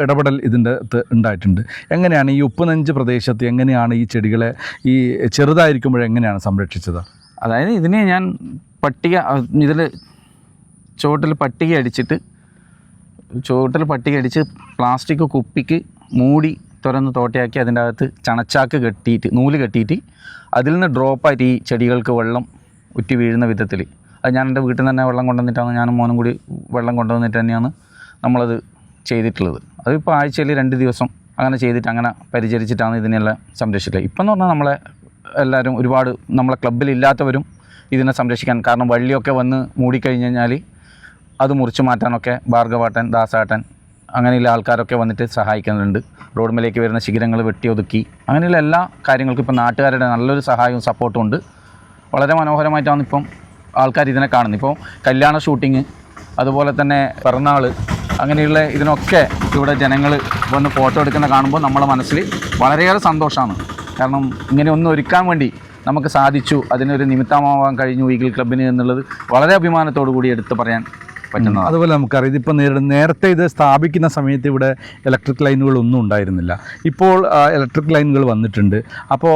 ഇടപെടൽ ഇതിൻ്റെ ഉണ്ടായിട്ടുണ്ട്. എങ്ങനെയാണ് ഈ ഉപ്പ് നെഞ്ച് പ്രദേശത്ത് എങ്ങനെയാണ് ഈ ചെടികളെ ഈ ചെറുതായിരിക്കുമ്പോഴെങ്ങനെയാണ് സംരക്ഷിച്ചത്? അതായത് ഇതിനെ ഞാൻ ഇതിൽ ചുവട്ടിൽ പട്ടിക അടിച്ച് പ്ലാസ്റ്റിക് കുപ്പിക്ക് മൂടി തുറന്ന് തോട്ടയാക്കി അതിൻ്റെ അകത്ത് ചണച്ചാക്ക് കെട്ടിയിട്ട് നൂല് കെട്ടിയിട്ട് അതിൽ നിന്ന് ഡ്രോപ്പായിട്ട് ഈ ചെടികൾക്ക് വെള്ളം ഉറ്റി വീഴുന്ന വിധത്തിൽ, അത് ഞാൻ എൻ്റെ വീട്ടിൽ നിന്ന് തന്നെ വെള്ളം കൊണ്ടുവന്നിട്ടാണ്, ഞാനും മോനും കൂടി വെള്ളം കൊണ്ടുവന്നിട്ട് തന്നെയാണ് നമ്മളത് ചെയ്തിട്ടുള്ളത്. അതിപ്പോൾ ആഴ്ചയിൽ 2 ദിവസം അങ്ങനെ ചെയ്തിട്ട് അങ്ങനെ പരിചരിച്ചിട്ടാണ് ഇതിനെല്ലാം സംരക്ഷിക്കുക. ഇപ്പം എന്ന് പറഞ്ഞാൽ നമ്മളെ എല്ലാവരും ഒരുപാട് നമ്മളെ ക്ലബ്ബിലില്ലാത്തവരും ഇതിനെ സംരക്ഷിക്കാൻ, കാരണം വള്ളിയൊക്കെ വന്ന് മൂടിക്കഴിഞ്ഞ് കഴിഞ്ഞാൽ അത് മുറിച്ച് മാറ്റാനൊക്കെ ഭാർഗവാട്ടൻ, ദാസാട്ടൻ അങ്ങനെയുള്ള ആൾക്കാരൊക്കെ വന്നിട്ട് സഹായിക്കുന്നുണ്ട്. റോഡുമേലേക്ക് വരുന്ന ശിഖരങ്ങൾ വെട്ടി ഒതുക്കി അങ്ങനെയുള്ള എല്ലാ കാര്യങ്ങൾക്കും ഇപ്പം നാട്ടുകാരുടെ നല്ലൊരു സഹായവും സപ്പോർട്ടും ഉണ്ട്. വളരെ മനോഹരമായിട്ടാണ് ഇപ്പം ആൾക്കാർ ഇതിനെ കാണുന്നത്. ഇപ്പോൾ കല്യാണ ഷൂട്ടിങ്, അതുപോലെ തന്നെ പിറന്നാൾ, അങ്ങനെയുള്ള ഇതിനൊക്കെ ഇവിടെ ജനങ്ങൾ വന്ന് ഫോട്ടോ എടുക്കുന്ന കാണുമ്പോൾ നമ്മളെ മനസ്സിൽ വളരെയേറെ സന്തോഷമാണ്. കാരണം ഇങ്ങനെ ഒന്ന് ഒരുക്കാൻ വേണ്ടി നമുക്ക് സാധിച്ചു, അതിനൊരു നിമിത്തമാവാൻ കഴിഞ്ഞു ഈഗിൾ ക്ലബ്ബിന് എന്നുള്ളത് വളരെ അഭിമാനത്തോടു കൂടി എടുത്ത് പറയാൻ പറ്റുന്നത്. അതുപോലെ നമുക്കറിയാം ഇതിപ്പോൾ നേരത്തെ ഇത് സ്ഥാപിക്കുന്ന സമയത്ത് ഇവിടെ ഇലക്ട്രിക് ലൈനുകളൊന്നും ഉണ്ടായിരുന്നില്ല. ഇപ്പോൾ ഇലക്ട്രിക് ലൈനുകൾ വന്നിട്ടുണ്ട്. അപ്പോൾ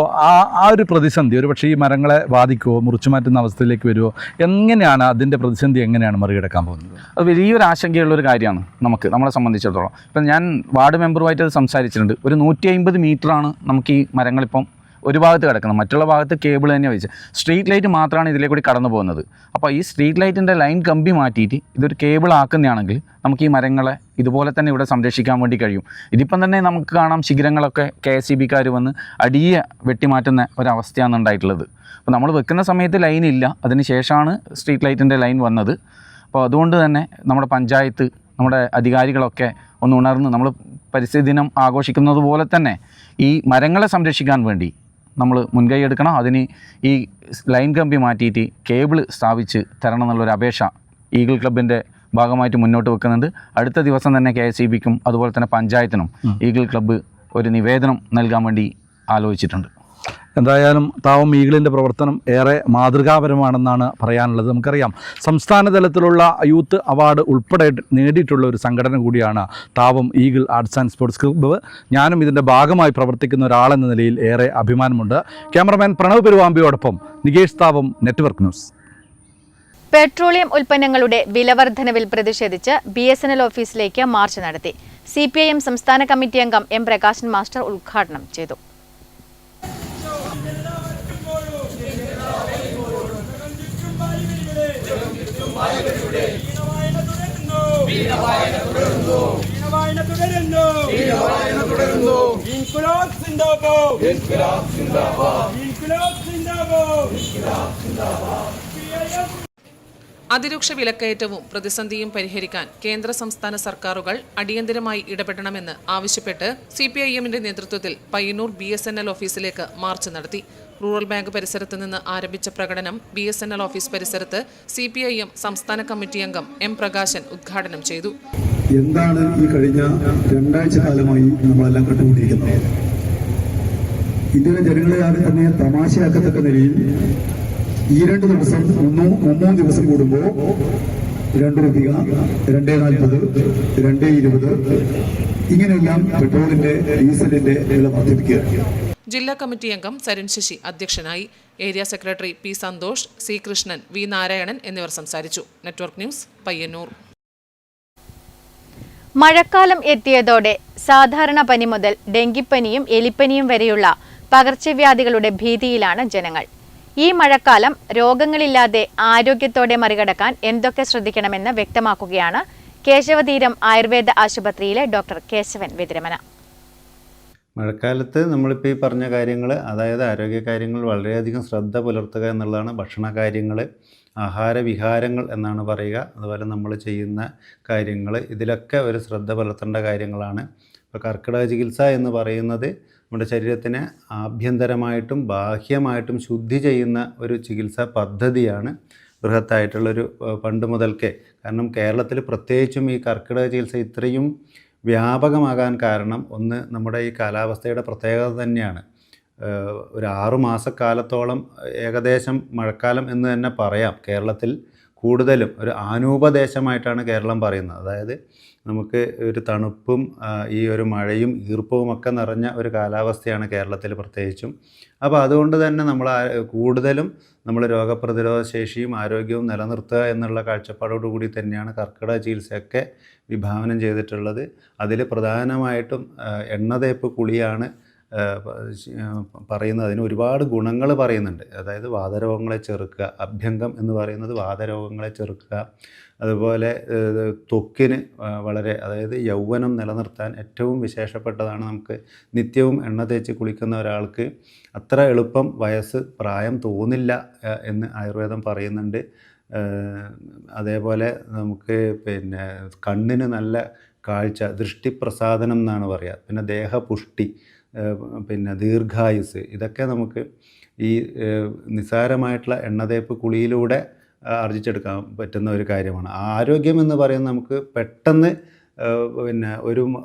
ആ ഒരു പ്രതിസന്ധി ഒരു പക്ഷേ ഈ മരങ്ങളെ ബാധിക്കുമോ, മുറിച്ചു മാറ്റുന്ന അവസ്ഥയിലേക്ക് വരുമോ, എങ്ങനെയാണ് അതിൻ്റെ പ്രതിസന്ധി എങ്ങനെയാണ് മറികടക്കാൻ പോകുന്നത്? അത് വലിയൊരു ആശങ്കയുള്ളൊരു കാര്യമാണ് നമ്മളെ സംബന്ധിച്ചിടത്തോളം. ഇപ്പം ഞാൻ വാർഡ് മെമ്പറുമായിട്ട് അത് സംസാരിച്ചിട്ടുണ്ട്. ഒരു 150 മീറ്ററാണ് നമുക്ക് ഈ മരങ്ങളിപ്പം ഒരു ഭാഗത്ത് കിടക്കുന്നത്, മറ്റുള്ള ഭാഗത്ത് കേബിൾ തന്നെ വെച്ച് സ്ട്രീറ്റ് ലൈറ്റ് മാത്രമാണ് ഇതിലേ കൂടി കടന്നു പോകുന്നത്. അപ്പോൾ ഈ സ്ട്രീറ്റ് ലൈറ്റിൻ്റെ ലൈൻ കമ്പി മാറ്റിയിട്ട് ഇതൊരു കേബിൾ ആക്കുന്നതാണെങ്കിൽ നമുക്ക് ഈ മരങ്ങളെ ഇതുപോലെ തന്നെ ഇവിടെ സംരക്ഷിക്കാൻ വേണ്ടി കഴിയും. ഇതിപ്പം തന്നെ നമുക്ക് കാണാം ശിഖരങ്ങളൊക്കെ KSEBക്കാർ വന്ന് അടിയെ വെട്ടിമാറ്റുന്ന ഒരവസ്ഥയാണ് ഉണ്ടായിട്ടുള്ളത്. അപ്പോൾ നമ്മൾ വെക്കുന്ന സമയത്ത് ലൈൻ ഇല്ല, അതിന് ശേഷമാണ് സ്ട്രീറ്റ് ലൈറ്റിൻ്റെ ലൈൻ വന്നത്. അപ്പോൾ അതുകൊണ്ട് തന്നെ നമ്മുടെ പഞ്ചായത്ത്, നമ്മുടെ അധികാരികളൊക്കെ ഒന്ന് ഉണർന്ന് നമ്മൾ പരിസ്ഥിതി ദിനം ആഘോഷിക്കുന്നത് പോലെ തന്നെ ഈ മരങ്ങളെ സംരക്ഷിക്കാൻ വേണ്ടി നമ്മൾ മുൻകൈ എടുക്കണം. അതിന് ഈ ലൈൻ കമ്പി മാറ്റിയിട്ട് കേബിൾ സ്ഥാപിച്ച് തരണം എന്നുള്ളൊരു അപേക്ഷ ഈഗിൾ ക്ലബിൻ്റെ ഭാഗമായിട്ട് മുന്നോട്ട് വെക്കുന്നുണ്ട്. അടുത്ത ദിവസം തന്നെ KSEBക്കും അതുപോലെ തന്നെ പഞ്ചായത്തിനും ഈഗിൾ ക്ലബ്ബ് ഒരു നിവേദനം നൽകാൻ വേണ്ടി ആലോചിച്ചിട്ടുണ്ട്. എന്തായാലും താവം ഈഗിളിൻ്റെ പ്രവർത്തനം ഏറെ മാതൃകാപരമാണെന്നാണ് പറയാനുള്ളത്. നമുക്കറിയാം സംസ്ഥാന തലത്തിലുള്ള യൂത്ത് അവാർഡ് ഉൾപ്പെടെ നേടിയിട്ടുള്ള ഒരു സംഘടന കൂടിയാണ് Thavam eagle arts and sports club. ഞാനും ഇതിൻ്റെ ഭാഗമായി പ്രവർത്തിക്കുന്ന ഒരാളെന്ന നിലയിൽ ഏറെ അഭിമാനമുണ്ട്. ക്യാമറമാൻ പ്രണവ് പെരുവാമ്പിയോടൊപ്പം Nikesh Thavam, network news. Petroleum ഉൽപ്പന്നങ്ങളുടെ വിലവർദ്ധനവിൽ പ്രതിഷേധിച്ച് BSNL ഓഫീസിലേക്ക് മാർച്ച് നടത്തി. CPIM സംസ്ഥാന കമ്മിറ്റി അംഗം M പ്രകാശൻ മാസ്റ്റർ ഉദ്ഘാടനം ചെയ്തു. അതിരൂക്ഷ വിലക്കയറ്റവും പ്രതിസന്ധിയും പരിഹരിക്കാൻ കേന്ദ്ര സംസ്ഥാന സർക്കാരുകൾ അടിയന്തരമായി ഇടപെടണമെന്ന് ആവശ്യപ്പെട്ട് CPIMന്റെ നേതൃത്വത്തിൽ പയ്യന്നൂർ BSNL ഓഫീസിലേക്ക് മാർച്ച് നടത്തി. റൂറൽ ബാങ്ക് പരിസരത്ത് നിന്ന് ആരംഭിച്ച പ്രകടനം BSNL ഓഫീസ് പരിസരത്ത് CPIM സംസ്ഥാന കമ്മിറ്റി അംഗം M പ്രകാശൻ ഉദ്ഘാടനം ചെയ്തു. എന്താണ് ഈ കഴിഞ്ഞ 2 ആഴ്ച കാലമായി നമ്മളെല്ലാം കണ്ടുകൊണ്ടിരിക്കുന്നത്? ഇന്ത്യയിലെ ജനങ്ങളെ ആരും തന്നെ തമാശയാക്കത്തക്ക നിലയിൽ ഈ 2 ദിവസം 3 ദിവസം കൂടുമ്പോൾ 2 രൂപ, 2.40, 2.20 ഇങ്ങനെയെല്ലാം പെട്രോളിന്റെ ഡീസലിന്റെ വില വർദ്ധിപ്പിക്കുക. ജില്ലാ കമ്മിറ്റി അംഗം സരുൺ ശശി അധ്യക്ഷനായി. Area secretary P Santhosh, C Krishnan, V Narayanan എന്നിവർ സംസാരിച്ചു. Network news, Payyanur. മഴക്കാലം എത്തിയതോടെ സാധാരണ പനി മുതൽ ഡെങ്കിപ്പനിയും എലിപ്പനിയും വരെയുള്ള പകർച്ചവ്യാധികളുടെ ഭീതിയിലാണ് ജനങ്ങൾ. ഈ മഴക്കാലം രോഗങ്ങളില്ലാതെ ആരോഗ്യത്തോടെ മറികടക്കാൻ എന്തൊക്കെ ശ്രദ്ധിക്കണമെന്ന് വ്യക്തമാക്കുകയാണ് കേശവതീരം ആയുർവേദ ആശുപത്രിയിലെ ഡോക്ടർ കേശവൻ വിതിരമന. മഴക്കാലത്ത് നമ്മളിപ്പോൾ ഈ പറഞ്ഞ കാര്യങ്ങൾ, അതായത് ആരോഗ്യ കാര്യങ്ങൾ വളരെയധികം ശ്രദ്ധ പുലർത്തുക എന്നുള്ളതാണ്. ഭക്ഷണ കാര്യങ്ങൾ, ആഹാരവിഹാരങ്ങൾ എന്നാണ് പറയുക. അതുപോലെ നമ്മൾ ചെയ്യുന്ന കാര്യങ്ങൾ, ഇതിലൊക്കെ ഒരു ശ്രദ്ധ പുലർത്തേണ്ട കാര്യങ്ങളാണ്. ഇപ്പോൾ കർക്കിടക ചികിത്സ എന്ന് പറയുന്നത് നമ്മുടെ ശരീരത്തിനെ ആഭ്യന്തരമായിട്ടും ബാഹ്യമായിട്ടും ശുദ്ധി ചെയ്യുന്ന ഒരു ചികിത്സാ പദ്ധതിയാണ്. ബൃഹത്തായിട്ടുള്ളൊരു പണ്ട് മുതൽക്കേ. കാരണം കേരളത്തിൽ പ്രത്യേകിച്ചും ഈ കർക്കിടക ചികിത്സ ഇത്രയും വ്യാപകമാകാൻ കാരണം ഒന്ന് നമ്മുടെ ഈ കാലാവസ്ഥയുടെ പ്രത്യേകത തന്നെയാണ്. ഒരു 6 മാസക്കാലത്തോളം ഏകദേശം മഴക്കാലം എന്ന് തന്നെ പറയാം. കേരളത്തിൽ കൂടുതലും ഒരു ആനൂപദേശമായിട്ടാണ് കേരളം പറയുന്നത്. അതായത് നമുക്ക് ഒരു തണുപ്പും ഈ ഒരു മഴയും ഈർപ്പവും ഒക്കെ നിറഞ്ഞ ഒരു കാലാവസ്ഥയാണ് കേരളത്തിൽ പ്രത്യേകിച്ചും. അപ്പോൾ അതുകൊണ്ട് തന്നെ നമ്മൾ കൂടുതലും നമ്മൾ രോഗപ്രതിരോധ ശേഷിയും ആരോഗ്യവും നിലനിർത്തുക എന്നുള്ള കാഴ്ചപ്പാടോടുകൂടി തന്നെയാണ് കർക്കിടക ചികിത്സയൊക്കെ വിഭാവനം ചെയ്തിട്ടുള്ളത്. അതിൽ പ്രധാനമായിട്ടും എണ്ണതേപ്പ് കുളിയാണ് പറയുന്നത്. അതിന് ഒരുപാട് ഗുണങ്ങൾ പറയുന്നുണ്ട്. അതായത് വാതരോഗങ്ങളെ ചെറുക്കുക, അഭ്യംഗം എന്ന് പറയുന്നത് വാതരോഗങ്ങളെ ചെറുക്കുക. അതുപോലെ ത്വക്കിന് വളരെ, അതായത് യൗവനം നിലനിർത്താൻ ഏറ്റവും വിശേഷപ്പെട്ടതാണ്. നമുക്ക് നിത്യവും എണ്ണ തേച്ച് കുളിക്കുന്ന ഒരാൾക്ക് അത്ര എളുപ്പം പ്രായം തോന്നില്ല എന്ന് ആയുർവേദം പറയുന്നുണ്ട്. അതേപോലെ നമുക്ക് കണ്ണിന് നല്ല കാഴ്ച, ദൃഷ്ടിപ്രസാദനം എന്നാണ് പറയുക. പിന്നെ ദേഹപുഷ്ടി, ദീർഘായുസ്, ഇതൊക്കെ നമുക്ക് ഈ നിസ്സാരമായിട്ടുള്ള എണ്ണതേപ്പ് കുളിയിലൂടെ ആർജിച്ചെടുക്കാൻ പറ്റുന്ന ഒരു കാര്യമാണ്. ആരോഗ്യം എന്ന് പറയുന്നത് നമുക്ക് പെട്ടെന്ന് പിന്നെ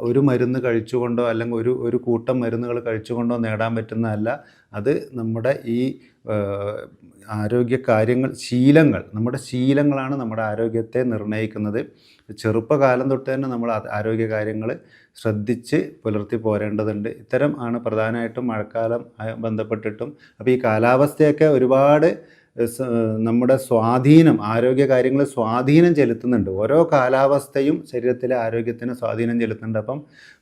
ഒരു മരുന്ന് കഴിച്ചുകൊണ്ടോ അല്ലെങ്കിൽ ഒരു കൂട്ടം മരുന്നുകൾ കഴിച്ചുകൊണ്ടോ നേടാൻ പറ്റുന്നതല്ല. അത് നമ്മുടെ ഈ ആരോഗ്യ കാര്യങ്ങൾ, നമ്മുടെ ശീലങ്ങളാണ് നമ്മുടെ ആരോഗ്യത്തെ നിർണ്ണയിക്കുന്നത്. ചെറുപ്പകാലം തൊട്ട് തന്നെ നമ്മൾ ആരോഗ്യ കാര്യങ്ങൾ ശ്രദ്ധിച്ച് പുലർത്തി പോരേണ്ടതുണ്ട്. ഇത്തരം ആണ് പ്രധാനമായിട്ടും മഴക്കാലം ബന്ധപ്പെട്ടിട്ടും. അപ്പോൾ ഈ കാലാവസ്ഥയൊക്കെ ഒരുപാട് നമ്മുടെ ആരോഗ്യ കാര്യങ്ങൾ സ്വാധീനം ചെലുത്തുന്നുണ്ട്. ഓരോ കാലാവസ്ഥയും ശരീരത്തിലെ ആരോഗ്യത്തിന് സ്വാധീനം ചെലുത്തുന്നുണ്ട്. അപ്പം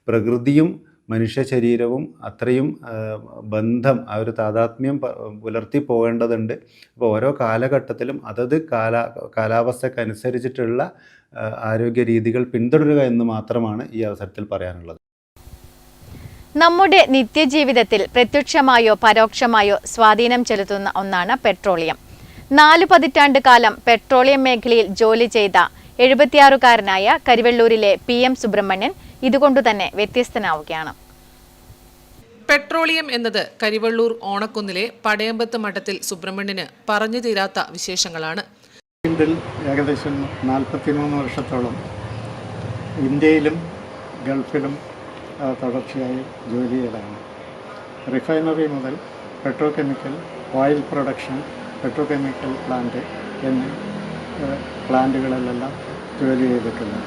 പ്രകൃതിയും മനുഷ്യ ശരീരവും അത്രയും ബന്ധം, ആ ഒരു താതാത്മ്യം പുലർത്തി പോകേണ്ടതുണ്ട്. അപ്പോൾ ഓരോ കാലഘട്ടത്തിലും അതത് കാലാവസ്ഥക്കനുസരിച്ചിട്ടുള്ള ആരോഗ്യ രീതികൾ പിന്തുടരുക എന്ന് മാത്രമാണ് ഈ അവസരത്തിൽ പറയാനുള്ളത്. നമ്മുടെ നിത്യജീവിതത്തിൽ പ്രത്യക്ഷമായോ പരോക്ഷമായോ സ്വാധീനം ചെലുത്തുന്ന ഒന്നാണ് പെട്രോളിയം. 4 പതിറ്റാണ്ട് കാലം പെട്രോളിയം മേഖലയിൽ ജോലി ചെയ്ത 76-കാരനായ കരിവെള്ളൂരിലെ PM സുബ്രഹ്മണ്യൻ ഇതുകൊണ്ടുതന്നെ വ്യത്യസ്തനാവുകയാണ്. പെട്രോളിയം എന്നത് കരിവെള്ളൂർ ഓണക്കുന്നിലെ പടയമ്പത്ത് മഠത്തിൽ സുബ്രഹ്മണ്യന് പറഞ്ഞു തീരാത്ത വിശേഷങ്ങളാണ്. ഏകദേശം 43 വർഷത്തോളം ഇന്ത്യയിലും ഗൾഫിലും തുടർച്ചയായി ജോലി ചെയ്തതാണ്. റിഫൈനറി മുതൽ petrochemical, oil production, petrochemical plant എന്നീ പ്ലാന്റുകളിലെല്ലാം ജോലി ചെയ്തിട്ടുണ്ട്.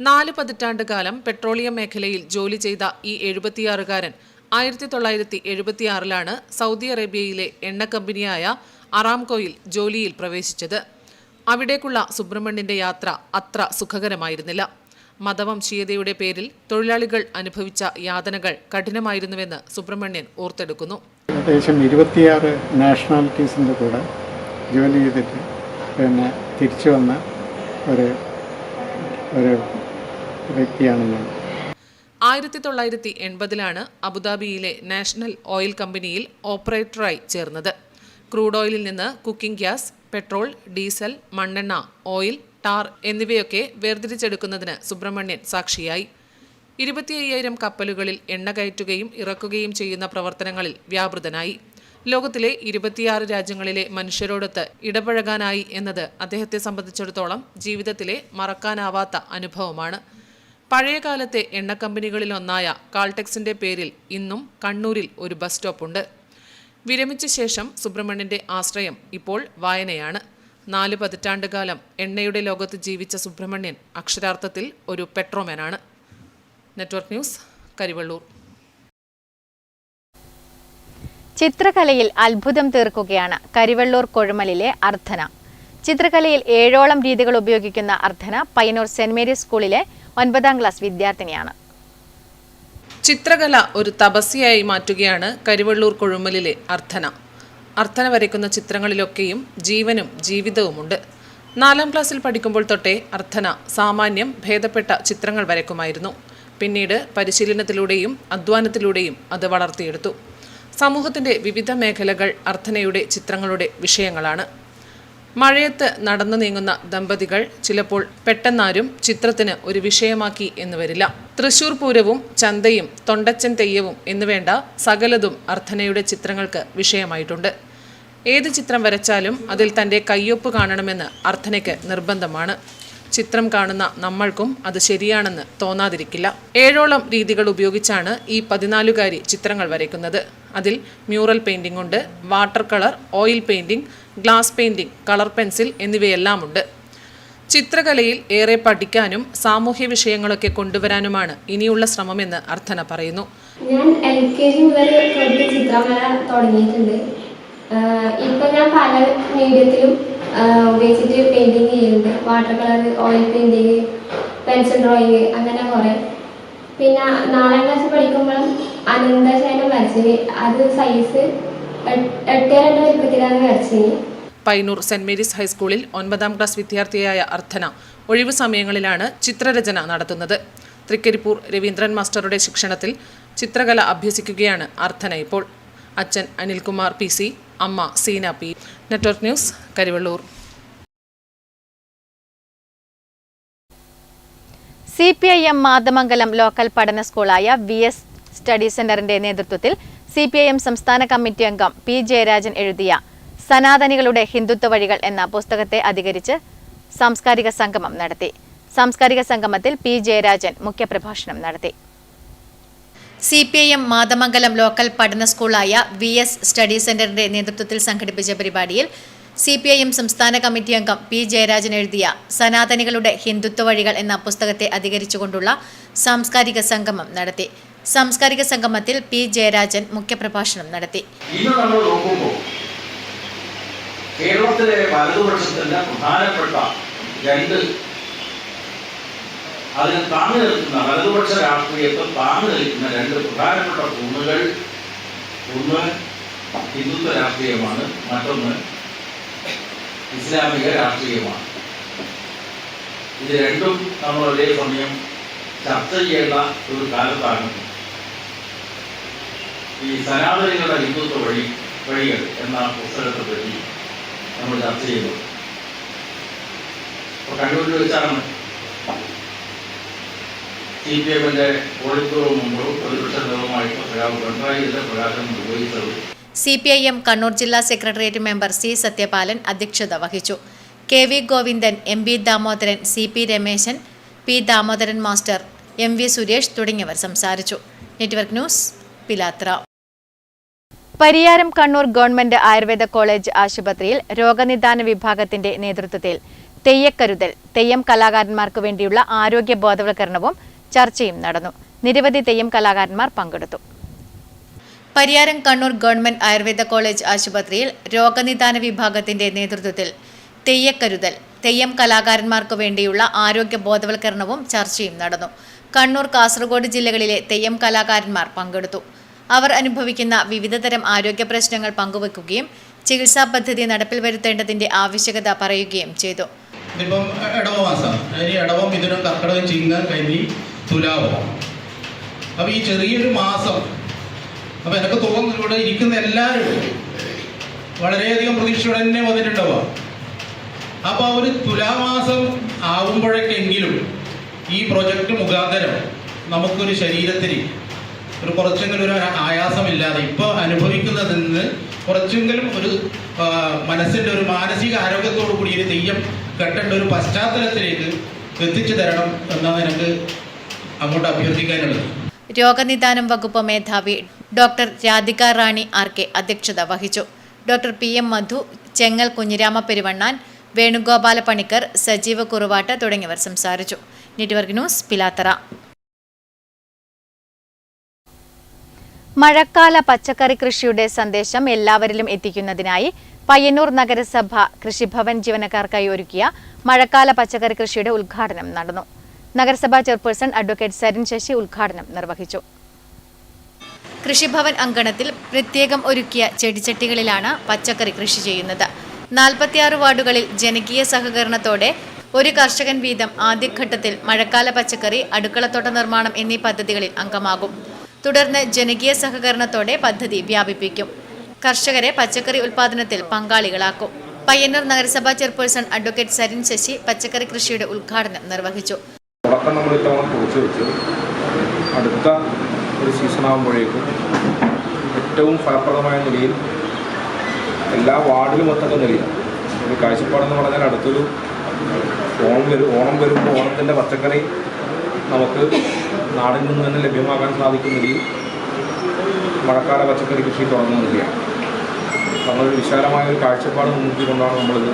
4 പതിറ്റാണ്ട് കാലം പെട്രോളിയം മേഖലയിൽ ജോലി ചെയ്ത ഈ 76-കാരൻ 1976-ലാണ് സൗദി അറേബ്യയിലെ എണ്ണ കമ്പനിയായ അറാംകോയിൽ ജോലിയിൽ പ്രവേശിച്ചത്. അവിടേക്കുള്ള സുബ്രഹ്മണ്യന്റെ യാത്ര അത്ര സുഖകരമായിരുന്നില്ല. മതവംശീയതയുടെ പേരിൽ തൊഴിലാളികൾ അനുഭവിച്ച യാതനകൾ കഠിനമായിരുന്നുവെന്ന് സുബ്രഹ്മണ്യൻ ഓർത്തെടുക്കുന്നു. ഏകദേശം 26 നാഷണാലിറ്റീസിൻ്റെ കൂടെ ജോലി ചെയ്തിട്ട് പിന്നെ തിരിച്ചു വന്ന ഒരു വ്യക്തിയാണ് ഞാൻ. 1980-ലാണ് അബുദാബിയിലെ നാഷണൽ ഓയിൽ കമ്പനിയിൽ ഓപ്പറേറ്ററായി ചേർന്നത്. ക്രൂഡ് ഓയിലിൽ നിന്ന് കുക്കിംഗ് ഗ്യാസ്, പെട്രോൾ, ഡീസൽ, മണ്ണെണ്ണ, ഓയിൽ, ടാർ എന്നിവയൊക്കെ വേർതിരിച്ചെടുക്കുന്നതിന് സുബ്രഹ്മണ്യൻ സാക്ഷിയായി. 25,000 കപ്പലുകളിൽ എണ്ണ കയറ്റുകയും ഇറക്കുകയും ചെയ്യുന്ന പ്രവർത്തനങ്ങളിൽ വ്യാപൃതനായി. ലോകത്തിലെ 26 രാജ്യങ്ങളിലെ മനുഷ്യരോടൊത്ത് ഇടപഴകാനായി എന്നത് അദ്ദേഹത്തെ സംബന്ധിച്ചിടത്തോളം ജീവിതത്തിലെ മറക്കാനാവാത്ത അനുഭവമാണ്. പഴയകാലത്തെ എണ്ണ കമ്പനികളിലൊന്നായ കാൾടെക്സിന്റെ പേരിൽ ഇന്നും കണ്ണൂരിൽ ഒരു ബസ് സ്റ്റോപ്പുണ്ട്. വിരമിച്ച ശേഷം സുബ്രഹ്മണ്യന്റെ ആശ്രയം ഇപ്പോൾ വായനയാണ്. 4 പതിറ്റാണ്ട് കാലം എണ്ണയുടെ ലോകത്ത് ജീവിച്ച സുബ്രഹ്മണ്യൻ അക്ഷരാർത്ഥത്തിൽ ഒരു പെട്രോമാനാണ്. Network news, Karivellur. ചിത്രകലയിൽ അത്ഭുതം തീർക്കുകയാണ് കരിവെള്ളൂർ കൊഴുമലിലെ അർദ്ധന. ചിത്രകലയിൽ 7ഓളം രീതികൾ ഉപയോഗിക്കുന്ന അർദ്ധന പയ്യന്നൂർ സെന്റ് മേരീസ് സ്കൂളിലെ 9ാം ക്ലാസ് വിദ്യാർത്ഥിനിയാണ്. ചിത്രകല ഒരു തപസ്യയായി മാറ്റുകയാണ് കരിവെള്ളൂർ കൊഴുമലിലെ അർദ്ധന. അർദ്ധന വരയ്ക്കുന്ന ചിത്രങ്ങളിലൊക്കെയും ജീവനും ജീവിതവുമുണ്ട്. 4ാം ക്ലാസ്സിൽ പഠിക്കുമ്പോൾ തൊട്ടേ അർദ്ധന സാമാന്യം ഭേദപ്പെട്ട ചിത്രങ്ങൾ വരയ്ക്കുമായിരുന്നു. പിന്നീട് പരിശീലനത്തിലൂടെയും അധ്വാനത്തിലൂടെയും അത് വളർത്തിയെടുത്തു. സമൂഹത്തിൻ്റെ വിവിധ മേഖലകൾ അർദ്ധനയുടെ ചിത്രങ്ങളുടെ വിഷയങ്ങളാണ്. മഴയത്ത് നടന്നു നീങ്ങുന്ന ദമ്പതികൾ ചിലപ്പോൾ പെട്ടെന്നാരും ചിത്രത്തിന് ഒരു വിഷയമാക്കി എന്ന് വരില്ല. തൃശൂർ പൂരവും ചന്തയും തൊണ്ടച്ചൻ തെയ്യവും എന്നുവേണ്ട സകലതും അർദ്ധനയുടെ ചിത്രങ്ങൾക്ക് വിഷയമായിട്ടുണ്ട്. ഏത് ചിത്രം വരച്ചാലും അതിൽ തൻ്റെ കയ്യൊപ്പ് കാണണമെന്ന് അർദ്ധനയ്ക്ക് നിർബന്ധമാണ്. ചിത്രം കാണുന്ന നമ്മൾക്കും അത് ശരിയാണെന്ന് തോന്നാതിരിക്കില്ല. 7ഓളം രീതികൾ ഉപയോഗിച്ചാണ് ഈ 14-കാരി ചിത്രങ്ങൾ വരയ്ക്കുന്നത്. അതിൽ മ്യൂറൽ പെയിന്റിംഗ് ഉണ്ട്, water colour, oil painting, glass painting, colour pencil എന്നിവയെല്ലാം ഉണ്ട്. ചിത്രകലയിൽ ഏറെ പഠിക്കാനും സാമൂഹ്യ വിഷയങ്ങളൊക്കെ കൊണ്ടുവരാനുമാണ് ഇനിയുള്ള ശ്രമമെന്ന് അർദ്ധന പറയുന്നു. ഞാൻ LKG മുതൽ ചിത്രം വര തുടങ്ങിയിട്ടുണ്ട്. ഇപ്പം ഞാൻ പല മീഡിയത്തിലും ഉപയോഗിച്ചിട്ട് പെയിന്റിങ് ചെയ്യുന്നുണ്ട്. Water colour, oil painting, pencil drawing, അങ്ങനെ കുറേ. പിന്നെ 4ാം ക്ലാസ് പഠിക്കുമ്പോഴും അനന്തശയനം വരച്ചിന്. അത് സൈസ് 8-2 വലുപ്പത്തിലാണ് വരച്ചിന്. പയ്യന്നൂർ സെന്റ് മേരീസ് ഹൈസ്കൂളിൽ 9ാം ക്ലാസ് വിദ്യാർത്ഥിയായ അർദ്ധന ഒഴിവു സമയങ്ങളിലാണ് ചിത്രരചന നടത്തുന്നത്. തൃക്കരിപ്പൂർ രവീന്ദ്രൻ മാസ്റ്ററുടെ ശിക്ഷണത്തിൽ ചിത്രകല അഭ്യസിക്കുകയാണ് അർദ്ധന ഇപ്പോൾ. അച്ഛൻ അനിൽകുമാർ PC, അമ്മ Seena P. Network news, Karivellur. CPIM Mathamangalam local പഠന സ്കൂളായ VS സ്റ്റഡി സെന്ററിന്റെ നേതൃത്വത്തിൽ CPIM സംസ്ഥാന കമ്മിറ്റി അംഗം P. ജയരാജൻ എഴുതിയ സനാതനികളുടെ ഹിന്ദുത്വ വഴികൾ എന്ന പുസ്തകത്തെ അധികരിച്ച് സാംസ്കാരിക സംഗമം നടത്തി. സാംസ്കാരിക സംഗമത്തിൽ പി ജയരാജൻ മുഖ്യപ്രഭാഷണം നടത്തി. CPIM മാതമംഗലം ലോക്കൽ പഠന സ്കൂളായ VS സ്റ്റഡി സെന്ററിന്റെ നേതൃത്വത്തിൽ സംഘടിപ്പിച്ച പരിപാടിയിൽ CPIM സംസ്ഥാന കമ്മിറ്റി അംഗം പി ജയരാജൻ എഴുതിയ സനാതനികളുടെ ഹിന്ദുത്വ വഴികൾ എന്ന പുസ്തകത്തെ അധികരിച്ചുകൊണ്ടുള്ള സാംസ്കാരിക സംഗമം നടത്തി. സാംസ്കാരിക സംഗമത്തിൽ പി ജയരാജൻ മുഖ്യപ്രഭാഷണം നടത്തി. ഇന്ന് നമ്മൾ നോക്കുമ്പോൾ കേരളത്തിലെ വലതുപക്ഷത്തിന്റെ പ്രധാനപ്പെട്ട അതിന് താങ്ങി നിൽക്കുന്ന വലതുപക്ഷ രാഷ്ട്രീയത്തിൽ താങ്ങി നിൽക്കുന്ന രണ്ട് പ്രധാനപ്പെട്ട തൂണുകൾ, ഒന്ന് ഹിന്ദുത്വ രാഷ്ട്രീയമാണ്, മറ്റൊന്ന് ഇസ്ലാമിക രാഷ്ട്രീയമാണ്. ഇത് രണ്ടും നമ്മൾ ഒരേ സമയം ചർച്ച ചെയ്യേണ്ട ഒരു കാലത്താണ് ഈ സനാതനികളുടെ ഹിന്ദുത്വ വഴികൾ എന്ന പുസ്തകത്തെ പറ്റി നമ്മൾ ചർച്ച ചെയ്യുന്നത്. ഇപ്പോൾ കണ്ണൂരിൽ വെച്ചാണ് CPIMന്റെ പോളിറ്റ് മുമ്പും പ്രതിപക്ഷ നേതാവുമായിട്ട് പിണറായി ഇതിന്റെ പ്രകാശനം നിർവഹിച്ചത്. CPIM കണ്ണൂർ ജില്ലാ സെക്രട്ടേറിയറ്റ് മെമ്പർ C സത്യപാലൻ അധ്യക്ഷത വഹിച്ചു. KV Govindan, MB Damodaran, CP Rameshan, P Damodaran master, MV Suresh തുടങ്ങിയവർ സംസാരിച്ചു. Network news, Pilathara. Pariyaram Kannur government Ayurveda college ആശുപത്രിയിൽ രോഗനിദാന വിഭാഗത്തിന്റെ നേതൃത്വത്തിൽ തെയ്യക്കരുതൽ, തെയ്യം കലാകാരന്മാർക്ക് വേണ്ടിയുള്ള ആരോഗ്യ ബോധവൽക്കരണവും ചർച്ചയും നടന്നു. നിരവധി തെയ്യം കലാകാരന്മാർ പങ്കെടുത്തു. പരിയാരം കണ്ണൂർ ഗവൺമെന്റ് ആയുർവേദ കോളേജ് ആശുപത്രിയിൽ രോഗനിദാന വിഭാഗത്തിന്റെ നേതൃത്വത്തിൽ തെയ്യക്കരുതൽ, തെയ്യം കലാകാരന്മാർക്ക് വേണ്ടിയുള്ള ആരോഗ്യ ബോധവൽക്കരണവും ചർച്ചയും നടന്നു. കണ്ണൂർ, കാസർഗോഡ് ജില്ലകളിലെ തെയ്യം കലാകാരന്മാർ പങ്കെടുത്തു. അവർ അനുഭവിക്കുന്ന വിവിധതരം ആരോഗ്യ പ്രശ്നങ്ങൾ പങ്കുവെക്കുകയും ചികിത്സാ പദ്ധതി നടപ്പിൽ വരുത്തേണ്ടതിന്റെ ആവശ്യകത പറയുകയും ചെയ്തു. ഇതിപ്പം ഇടവമാസം, ഇടവം, മിഥുനം, കർക്കിടകം, ചിങ്ങം, കന്നി, തുലാവം. അപ്പം ഈ ചെറിയൊരു മാസം, അപ്പം എനിക്ക് തോന്നുന്നു ഇവിടെ ഇരിക്കുന്ന എല്ലാവരും വളരെയധികം പ്രതീക്ഷയോടെ തന്നെ വന്നിട്ടുണ്ടാവുക. അപ്പോൾ ഒരു തുലാമാസം ആവുമ്പോഴേക്കെങ്കിലും ഈ പ്രൊജക്റ്റ് മുഖാന്തരം നമുക്കൊരു ശരീരത്തിന് ഒരു കുറച്ചെങ്കിലും ഒരു ആയാസമില്ലാതെ ഇപ്പോൾ അനുഭവിക്കുന്നതിൽ നിന്ന് കുറച്ചെങ്കിലും ഒരു മനസ്സിൻ്റെ ഒരു മാനസിക ആരോഗ്യത്തോടു കൂടി ഒരു തെയ്യം കെട്ടേണ്ട ഒരു പശ്ചാത്തലത്തിലേക്ക് എത്തിച്ചു തരണം എന്നാണ് എനിക്ക് അങ്ങോട്ട് അഭ്യർത്ഥിക്കാനുള്ളത്. രോഗനിദാനം വകുപ്പ് മേധാവി ഡോക്ടർ രാധിക റാണി RK അധ്യക്ഷത വഹിച്ചു. ഡോക്ടർ PM മധു, ചെങ്ങൽ കുഞ്ഞിരാമ പെരുവണ്ണാൻ, വേണുഗോപാല പണിക്കർ, സജീവ കുറുവാട്ട് തുടങ്ങിയവർ സംസാരിച്ചു. Network news, Pilathara. മഴക്കാല പച്ചക്കറി കൃഷിയുടെ സന്ദേശം എല്ലാവരിലും എത്തിക്കുന്നതിനായി പയ്യന്നൂർ നഗരസഭ കൃഷിഭവൻ ജീവനക്കാർക്കായി ഒരുക്കിയ മഴക്കാല പച്ചക്കറി കൃഷിയുടെ ഉദ്ഘാടനം നടന്നു. നഗരസഭാ ചെയർപേഴ്സൺ അഡ്വക്കേറ്റ് സരിൻ ശശി ഉദ്ഘാടനം നിർവഹിച്ചു. കൃഷിഭവൻ അങ്കണത്തിൽ പ്രത്യേകം ഒരുക്കിയ ചെടിച്ചട്ടികളിലാണ് പച്ചക്കറി കൃഷി ചെയ്യുന്നത്. 46 വാർഡുകളിൽ ജനകീയ സഹകരണത്തോടെ ഒരു കർഷകൻ വീതം ആദ്യഘട്ടത്തിൽ മഴക്കാല പച്ചക്കറി, അടുക്കളത്തോട്ട നിർമ്മാണം എന്നീ പദ്ധതികളിൽ അംഗമാകും. തുടർന്ന് ജനകീയ സഹകരണത്തോടെ പദ്ധതി വ്യാപിപ്പിക്കും. കർഷകരെ പച്ചക്കറി ഉൽപാദനത്തിൽ പങ്കാളികളാക്കും. പയ്യന്നൂർ നഗരസഭാ ചെയർപേഴ്സൺ അഡ്വക്കേറ്റ് സരിൻ ശശി പച്ചക്കറി കൃഷിയുടെ ഉദ്ഘാടനം നിർവഹിച്ചു. തുടക്കം നമ്മൾ ഇത്തവണ കുറിച്ച് വെച്ച് അടുത്ത ഒരു സീസണാകുമ്പോഴേക്കും ഏറ്റവും ഫലപ്രദമായ നിലയിൽ എല്ലാ വാർഡിലും എത്തക്ക നിലയിൽ ഒരു കാഴ്ചപ്പാടെന്ന് പറഞ്ഞാൽ അടുത്തൊരു ഓണം വരുമ്പോൾ ഓണത്തിൻ്റെ പച്ചക്കറി നമുക്ക് നാടിൽ നിന്ന് തന്നെ ലഭ്യമാക്കാൻ സാധിക്കുന്ന നിലയിൽ മഴക്കാല പച്ചക്കറി കൃഷി തുടങ്ങുന്നതാണ്. നമ്മളൊരു വിശാലമായ ഒരു കാഴ്ചപ്പാട് മുൻനിർത്തിക്കൊണ്ടാണ് നമ്മളിത്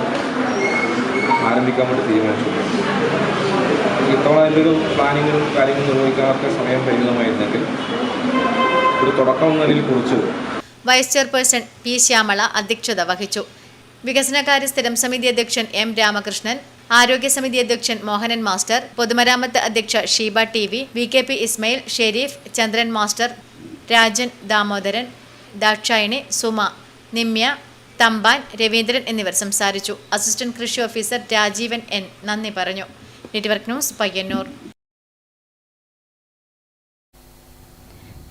ആരംഭിക്കാൻ വേണ്ടി തീരുമാനിച്ചത്. ഇത്തവണ അതിൻ്റെ ഒരു പ്ലാനിങ്ങും കാര്യങ്ങളും നിർവഹിക്കാനൊക്കെ സമയം പരിമിതമായിരുന്നെങ്കിൽ ഒരു തുടക്കം എന്ന നിലയിൽ കുറിച്ച് വൈസ് ചെയർപേഴ്സൺ P ശ്യാമള അധ്യക്ഷത വഹിച്ചു. വികസനകാര്യ സ്ഥിരം സമിതി അധ്യക്ഷൻ M രാമകൃഷ്ണൻ, ആരോഗ്യ സമിതി അധ്യക്ഷൻ മോഹനൻ മാസ്റ്റർ, പൊതുമരാമത്ത് അധ്യക്ഷ ഷീബ TV, VKP ഇസ്മയിൽ, ഷെരീഫ്, ചന്ദ്രൻ മാസ്റ്റർ, രാജൻ, ദാമോദരൻ, ദാക്ഷായണി, സുമ, നിമ്യ, തമ്പാൻ, രവീന്ദ്രൻ എന്നിവർ സംസാരിച്ചു. അസിസ്റ്റന്റ് കൃഷി ഓഫീസർ രാജീവൻ N നന്ദി പറഞ്ഞു. Network news, Payyanur.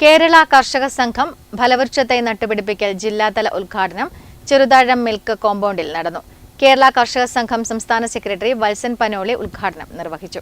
കേരള കർഷക സംഘം ഫലവൃക്ഷത്തൈ നട്ടുപിടിപ്പിക്കൽ ജില്ലാതല ഉദ്ഘാടനം ചെറുതാഴം മിൽക്ക് കോമ്പൗണ്ടിൽ നടന്നു. കേരള കർഷക സംഘം സംസ്ഥാന സെക്രട്ടറി വത്സൻ പനോളി ഉദ്ഘാടനം നിർവഹിച്ചു.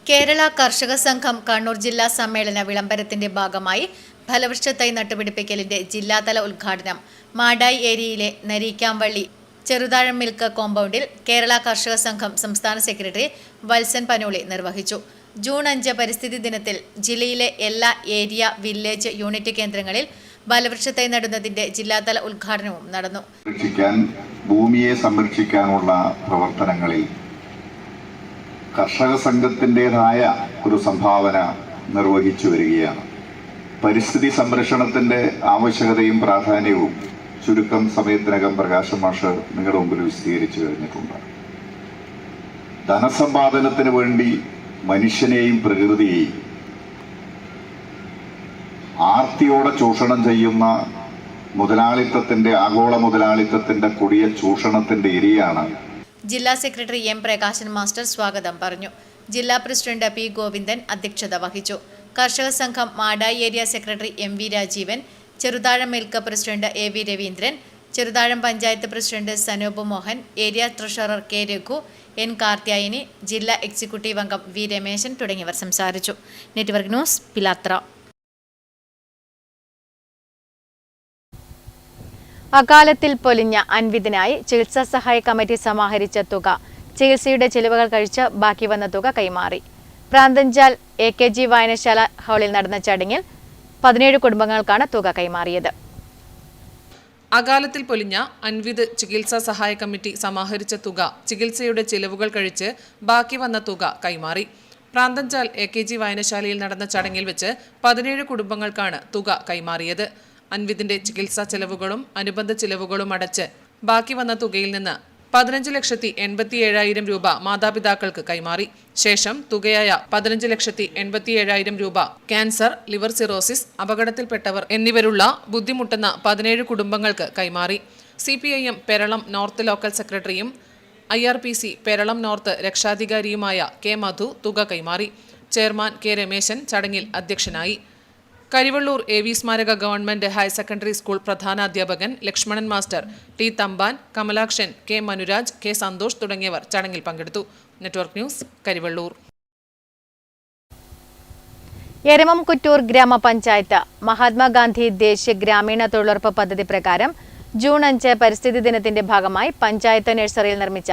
കേരള കർഷക സംഘം കണ്ണൂർ ജില്ലാ സമ്മേളന വിളംബരത്തിന്റെ ഭാഗമായി ഫലവൃക്ഷത്തൈ നട്ടുപിടിപ്പിക്കലിന്റെ ജില്ലാതല ഉദ്ഘാടനം മാടായി ഏരിയയിലെ നരീക്കാംവള്ളി ചെറുതാഴം മിൽക്ക് കോമ്പൗണ്ടിൽ കേരള കർഷക സംഘം സംസ്ഥാന സെക്രട്ടറി വത്സൻ പനോളി നിർവഹിച്ചു. ജൂൺ 5 പരിസ്ഥിതി ദിനത്തിൽ ജില്ലയിലെ എല്ലാ ഏരിയ, വില്ലേജ് യൂണിറ്റ് കേന്ദ്രങ്ങളിൽ ബലവൃക്ഷത്തൈ നടുന്നതിന്റെ ജില്ലാതല ഉദ്ഘാടനവും നടന്നു. ഭൂമിയെ സംരക്ഷിക്കാനുള്ള പ്രവർത്തനങ്ങളിൽ കർഷക സംഘത്തിൻ്റെതായ ഒരു സംഭാവന നിർവഹിച്ചു വരികയാണ്. പരിസ്ഥിതി സംരക്ഷണത്തിൻ്റെ ആവശ്യകതയും പ്രാധാന്യവും ചുരുക്കം സമയത്തിനകം പ്രകാശ് മാഷ് നിങ്ങളുടെ മുമ്പിൽ വിശദീകരിച്ചു കഴിഞ്ഞിട്ടുണ്ട്. ധനസമ്പാദനത്തിന് വേണ്ടി മനുഷ്യനെയും പ്രകൃതിയെയും ആർത്തിയോടെ ചൂഷണം ചെയ്യുന്ന മുതലാളിത്തത്തിന്റെ, ആഗോള മുതലാളിത്തത്തിന്റെ കൊടിയ ചൂഷണത്തിന്റെ ഇരയാണ്. ജില്ലാ സെക്രട്ടറി എം പ്രകാശൻ മാസ്റ്റർ സ്വാഗതം പറഞ്ഞു. ജില്ലാ പ്രസിഡന്റ് പി ഗോവിന്ദൻ അധ്യക്ഷത വഹിച്ചു. കർഷക സംഘം Madayi area secretary M V Rajeevan, Cheruthazham milk president A V Raveendran, Cheruthazham panchayat president Sanoop Mohan, area treasurer K Raghu, N Karthyayani, ജില്ലാ എക്സിക്യൂട്ടീവ് അംഗം വി രമേശൻ തുടങ്ങിയവർ സംസാരിച്ചു. Network news, Pilathara. അകാലത്തിൽ പൊലിഞ്ഞ അൻവിതിനായി ചികിത്സാ സഹായ കമ്മിറ്റി സമാഹരിച്ച തുക ചികിത്സയുടെ ചെലവുകൾ കഴിച്ച് ബാക്കി വന്ന തുക കൈമാറി. പ്രാന്തഞ്ചാൽ AKG വായനശാല ഹാളിൽ നടന്ന ചടങ്ങിൽ 17 കുടുംബങ്ങൾക്കാണ് തുക കൈമാറിയത്. അകാലത്തിൽ പൊലിഞ്ഞ അൻവിത് ചികിത്സാ സഹായ കമ്മിറ്റി സമാഹരിച്ച തുക ചികിത്സയുടെ ചിലവുകൾ കഴിച്ച് ബാക്കി വന്ന തുക കൈമാറി. പ്രാന്തഞ്ചാൽ AKG വായനശാലയിൽ നടന്ന ചടങ്ങിൽ വെച്ച് 17 കുടുംബങ്ങൾക്കാണ് തുക കൈമാറിയത്. അൻവിതിന്റെ ചികിത്സാ ചെലവുകളും അനുബന്ധ ചിലവുകളും അടച്ച് ബാക്കി വന്ന തുകയിൽ നിന്ന് 15,87,000 രൂപ മാതാപിതാക്കൾക്ക് കൈമാറി. ശേഷം തുകയായ 15,87,000 രൂപ ക്യാൻസർ, ലിവർ സിറോസിസ്, അപകടത്തിൽപ്പെട്ടവർ എന്നിവരുള്ള ബുദ്ധിമുട്ടുന്ന 17 കുടുംബങ്ങൾക്ക് കൈമാറി. CPIM പെരളം നോർത്ത് ലോക്കൽ സെക്രട്ടറിയും IRPC പെരളം നോർത്ത് രക്ഷാധികാരിയുമായ K മധു തുക കൈമാറി. ചെയർമാൻ K രമേശൻ ചടങ്ങിൽ അധ്യക്ഷനായി. കരിവള്ളൂർ AV സ്മാരക ഗവൺമെന്റ് ഹയർ സെക്കൻഡറി സ്കൂൾ പ്രധാനാധ്യാപകൻ Lakshmanan master, T Thampan, Kamalakshan, K Manuraj, K Santhosh തുടങ്ങിയവർ ചടങ്ങിൽ പങ്കെടുത്തു. Network news, Karivellur. എരമംകുറ്റൂർ ഗ്രാമപഞ്ചായത്ത് മഹാത്മാഗാന്ധി ദേശീയ ഗ്രാമീണ തൊഴിലുറപ്പ് പദ്ധതി പ്രകാരം ജൂൺ 5 പരിസ്ഥിതി ദിനത്തിന്റെ ഭാഗമായി പഞ്ചായത്ത് നഴ്സറിയിൽ നിർമ്മിച്ച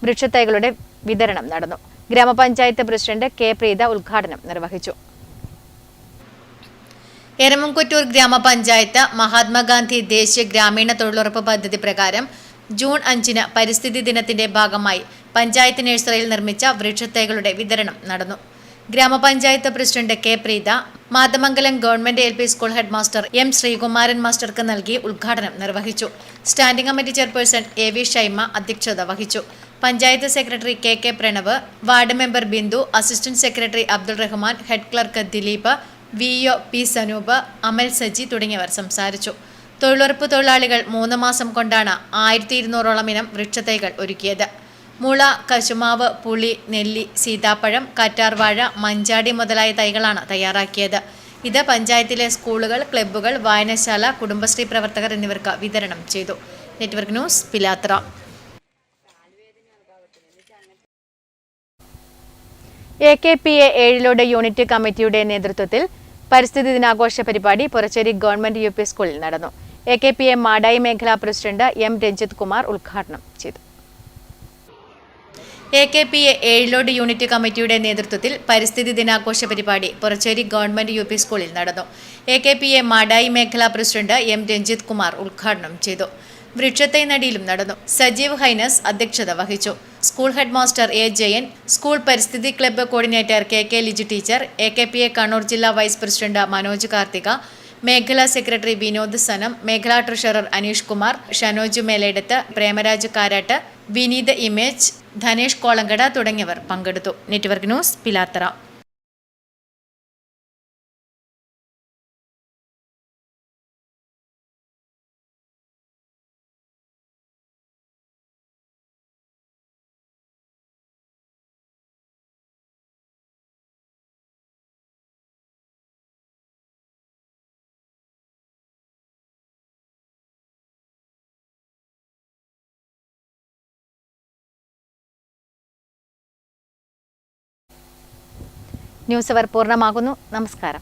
വൃക്ഷത്തൈകളുടെ വിതരണം നടന്നു. ഗ്രാമപഞ്ചായത്ത് പ്രസിഡന്റ് K പ്രീത ഉദ്ഘാടനം നിർവഹിച്ചു. എരമംകുറ്റൂർ ഗ്രാമപഞ്ചായത്ത് മഹാത്മാഗാന്ധി ദേശീയ ഗ്രാമീണ തൊഴിലുറപ്പ് പദ്ധതി പ്രകാരം ജൂൺ 5 പരിസ്ഥിതി ദിനത്തിന്റെ ഭാഗമായി പഞ്ചായത്ത് നഴ്സറിയിൽ നിർമ്മിച്ച വൃക്ഷത്തൈകളുടെ വിതരണം നടന്നു. ഗ്രാമപഞ്ചായത്ത് president K Preetha Mathamangalam government LP school head master M Sreekumaran മാസ്റ്റർക്ക് നൽകി ഉദ്ഘാടനം നിർവഹിച്ചു. Standing committee chairperson AV Shaima അധ്യക്ഷത വഹിച്ചു. Panchayat secretary KK Pranav, ward member Bindu, assistant secretary Abdul Rahman, head clerk Dileep, VO P Sanoop, Amal Saji തുടങ്ങിയവർ സംസാരിച്ചു. തൊഴിലുറപ്പ് തൊഴിലാളികൾ 3 മാസം കൊണ്ടാണ് 1200ഓളം ഇനം വൃക്ഷത്തൈകൾ ഒരുക്കിയത്. മുള, കശുമാവ്, പുളി, നെല്ലി, സീതാപ്പഴം, കറ്റാർവാഴ, മഞ്ചാടി മുതലായ തൈകളാണ് തയ്യാറാക്കിയത്. ഇത് പഞ്ചായത്തിലെ സ്കൂളുകൾ, ക്ലബ്ബുകൾ, വായനശാല, കുടുംബശ്രീ പ്രവർത്തകർ എന്നിവർക്ക് വിതരണം ചെയ്തു. Network news, Pilathara. AKPA 7 unit committee നേതൃത്വത്തിൽ പരിസ്ഥിതി ദിനാഘോഷ പരിപാടി പുറച്ചേരി ഗവൺമെന്റ് UP സ്കൂളിൽ നടന്നു. AKPA മാടായി മേഖലാ പ്രസിഡന്റ് M രഞ്ജിത് കുമാർ ഉദ്ഘാടനം ചെയ്തു. AKPA 7 യൂണിറ്റ് കമ്മിറ്റിയുടെ നേതൃത്വത്തിൽ പരിസ്ഥിതി ദിനാഘോഷ പരിപാടി പുറച്ചേരി ഗവൺമെന്റ് UP സ്കൂളിൽ നടന്നു. AKPA മാടായി മേഖലാ പ്രസിഡന്റ് M രഞ്ജിത് കുമാർ ഉദ്ഘാടനം ചെയ്തു. വൃക്ഷത്തൈ നടിയിലും നടന്നു. സജീവ് ഹൈനസ് അധ്യക്ഷത വഹിച്ചു. School head master A Jayan, school പരിസ്ഥിതി club coordinator KK Liji teacher, AKPA Kannur ജില്ലാ വൈസ് പ്രസിഡന്റ് മനോജ് കാർത്തിക, മേഖലാ സെക്രട്ടറി വിനോദ് സനം, മേഖലാ ട്രഷറർ അനീഷ് കുമാർ, ഷനോജ് മേലേടത്ത്, പ്രേമരാജ് കാരാട്ട്, വിനീത് ഇമേജ്, ധനേഷ് കോളങ്കട തുടങ്ങിയവർ പങ്കെടുത്തു. Network news, Pilathara. ന്യൂസ് അവർ പൂർണ്ണമാകുന്നു. നമസ്കാരം.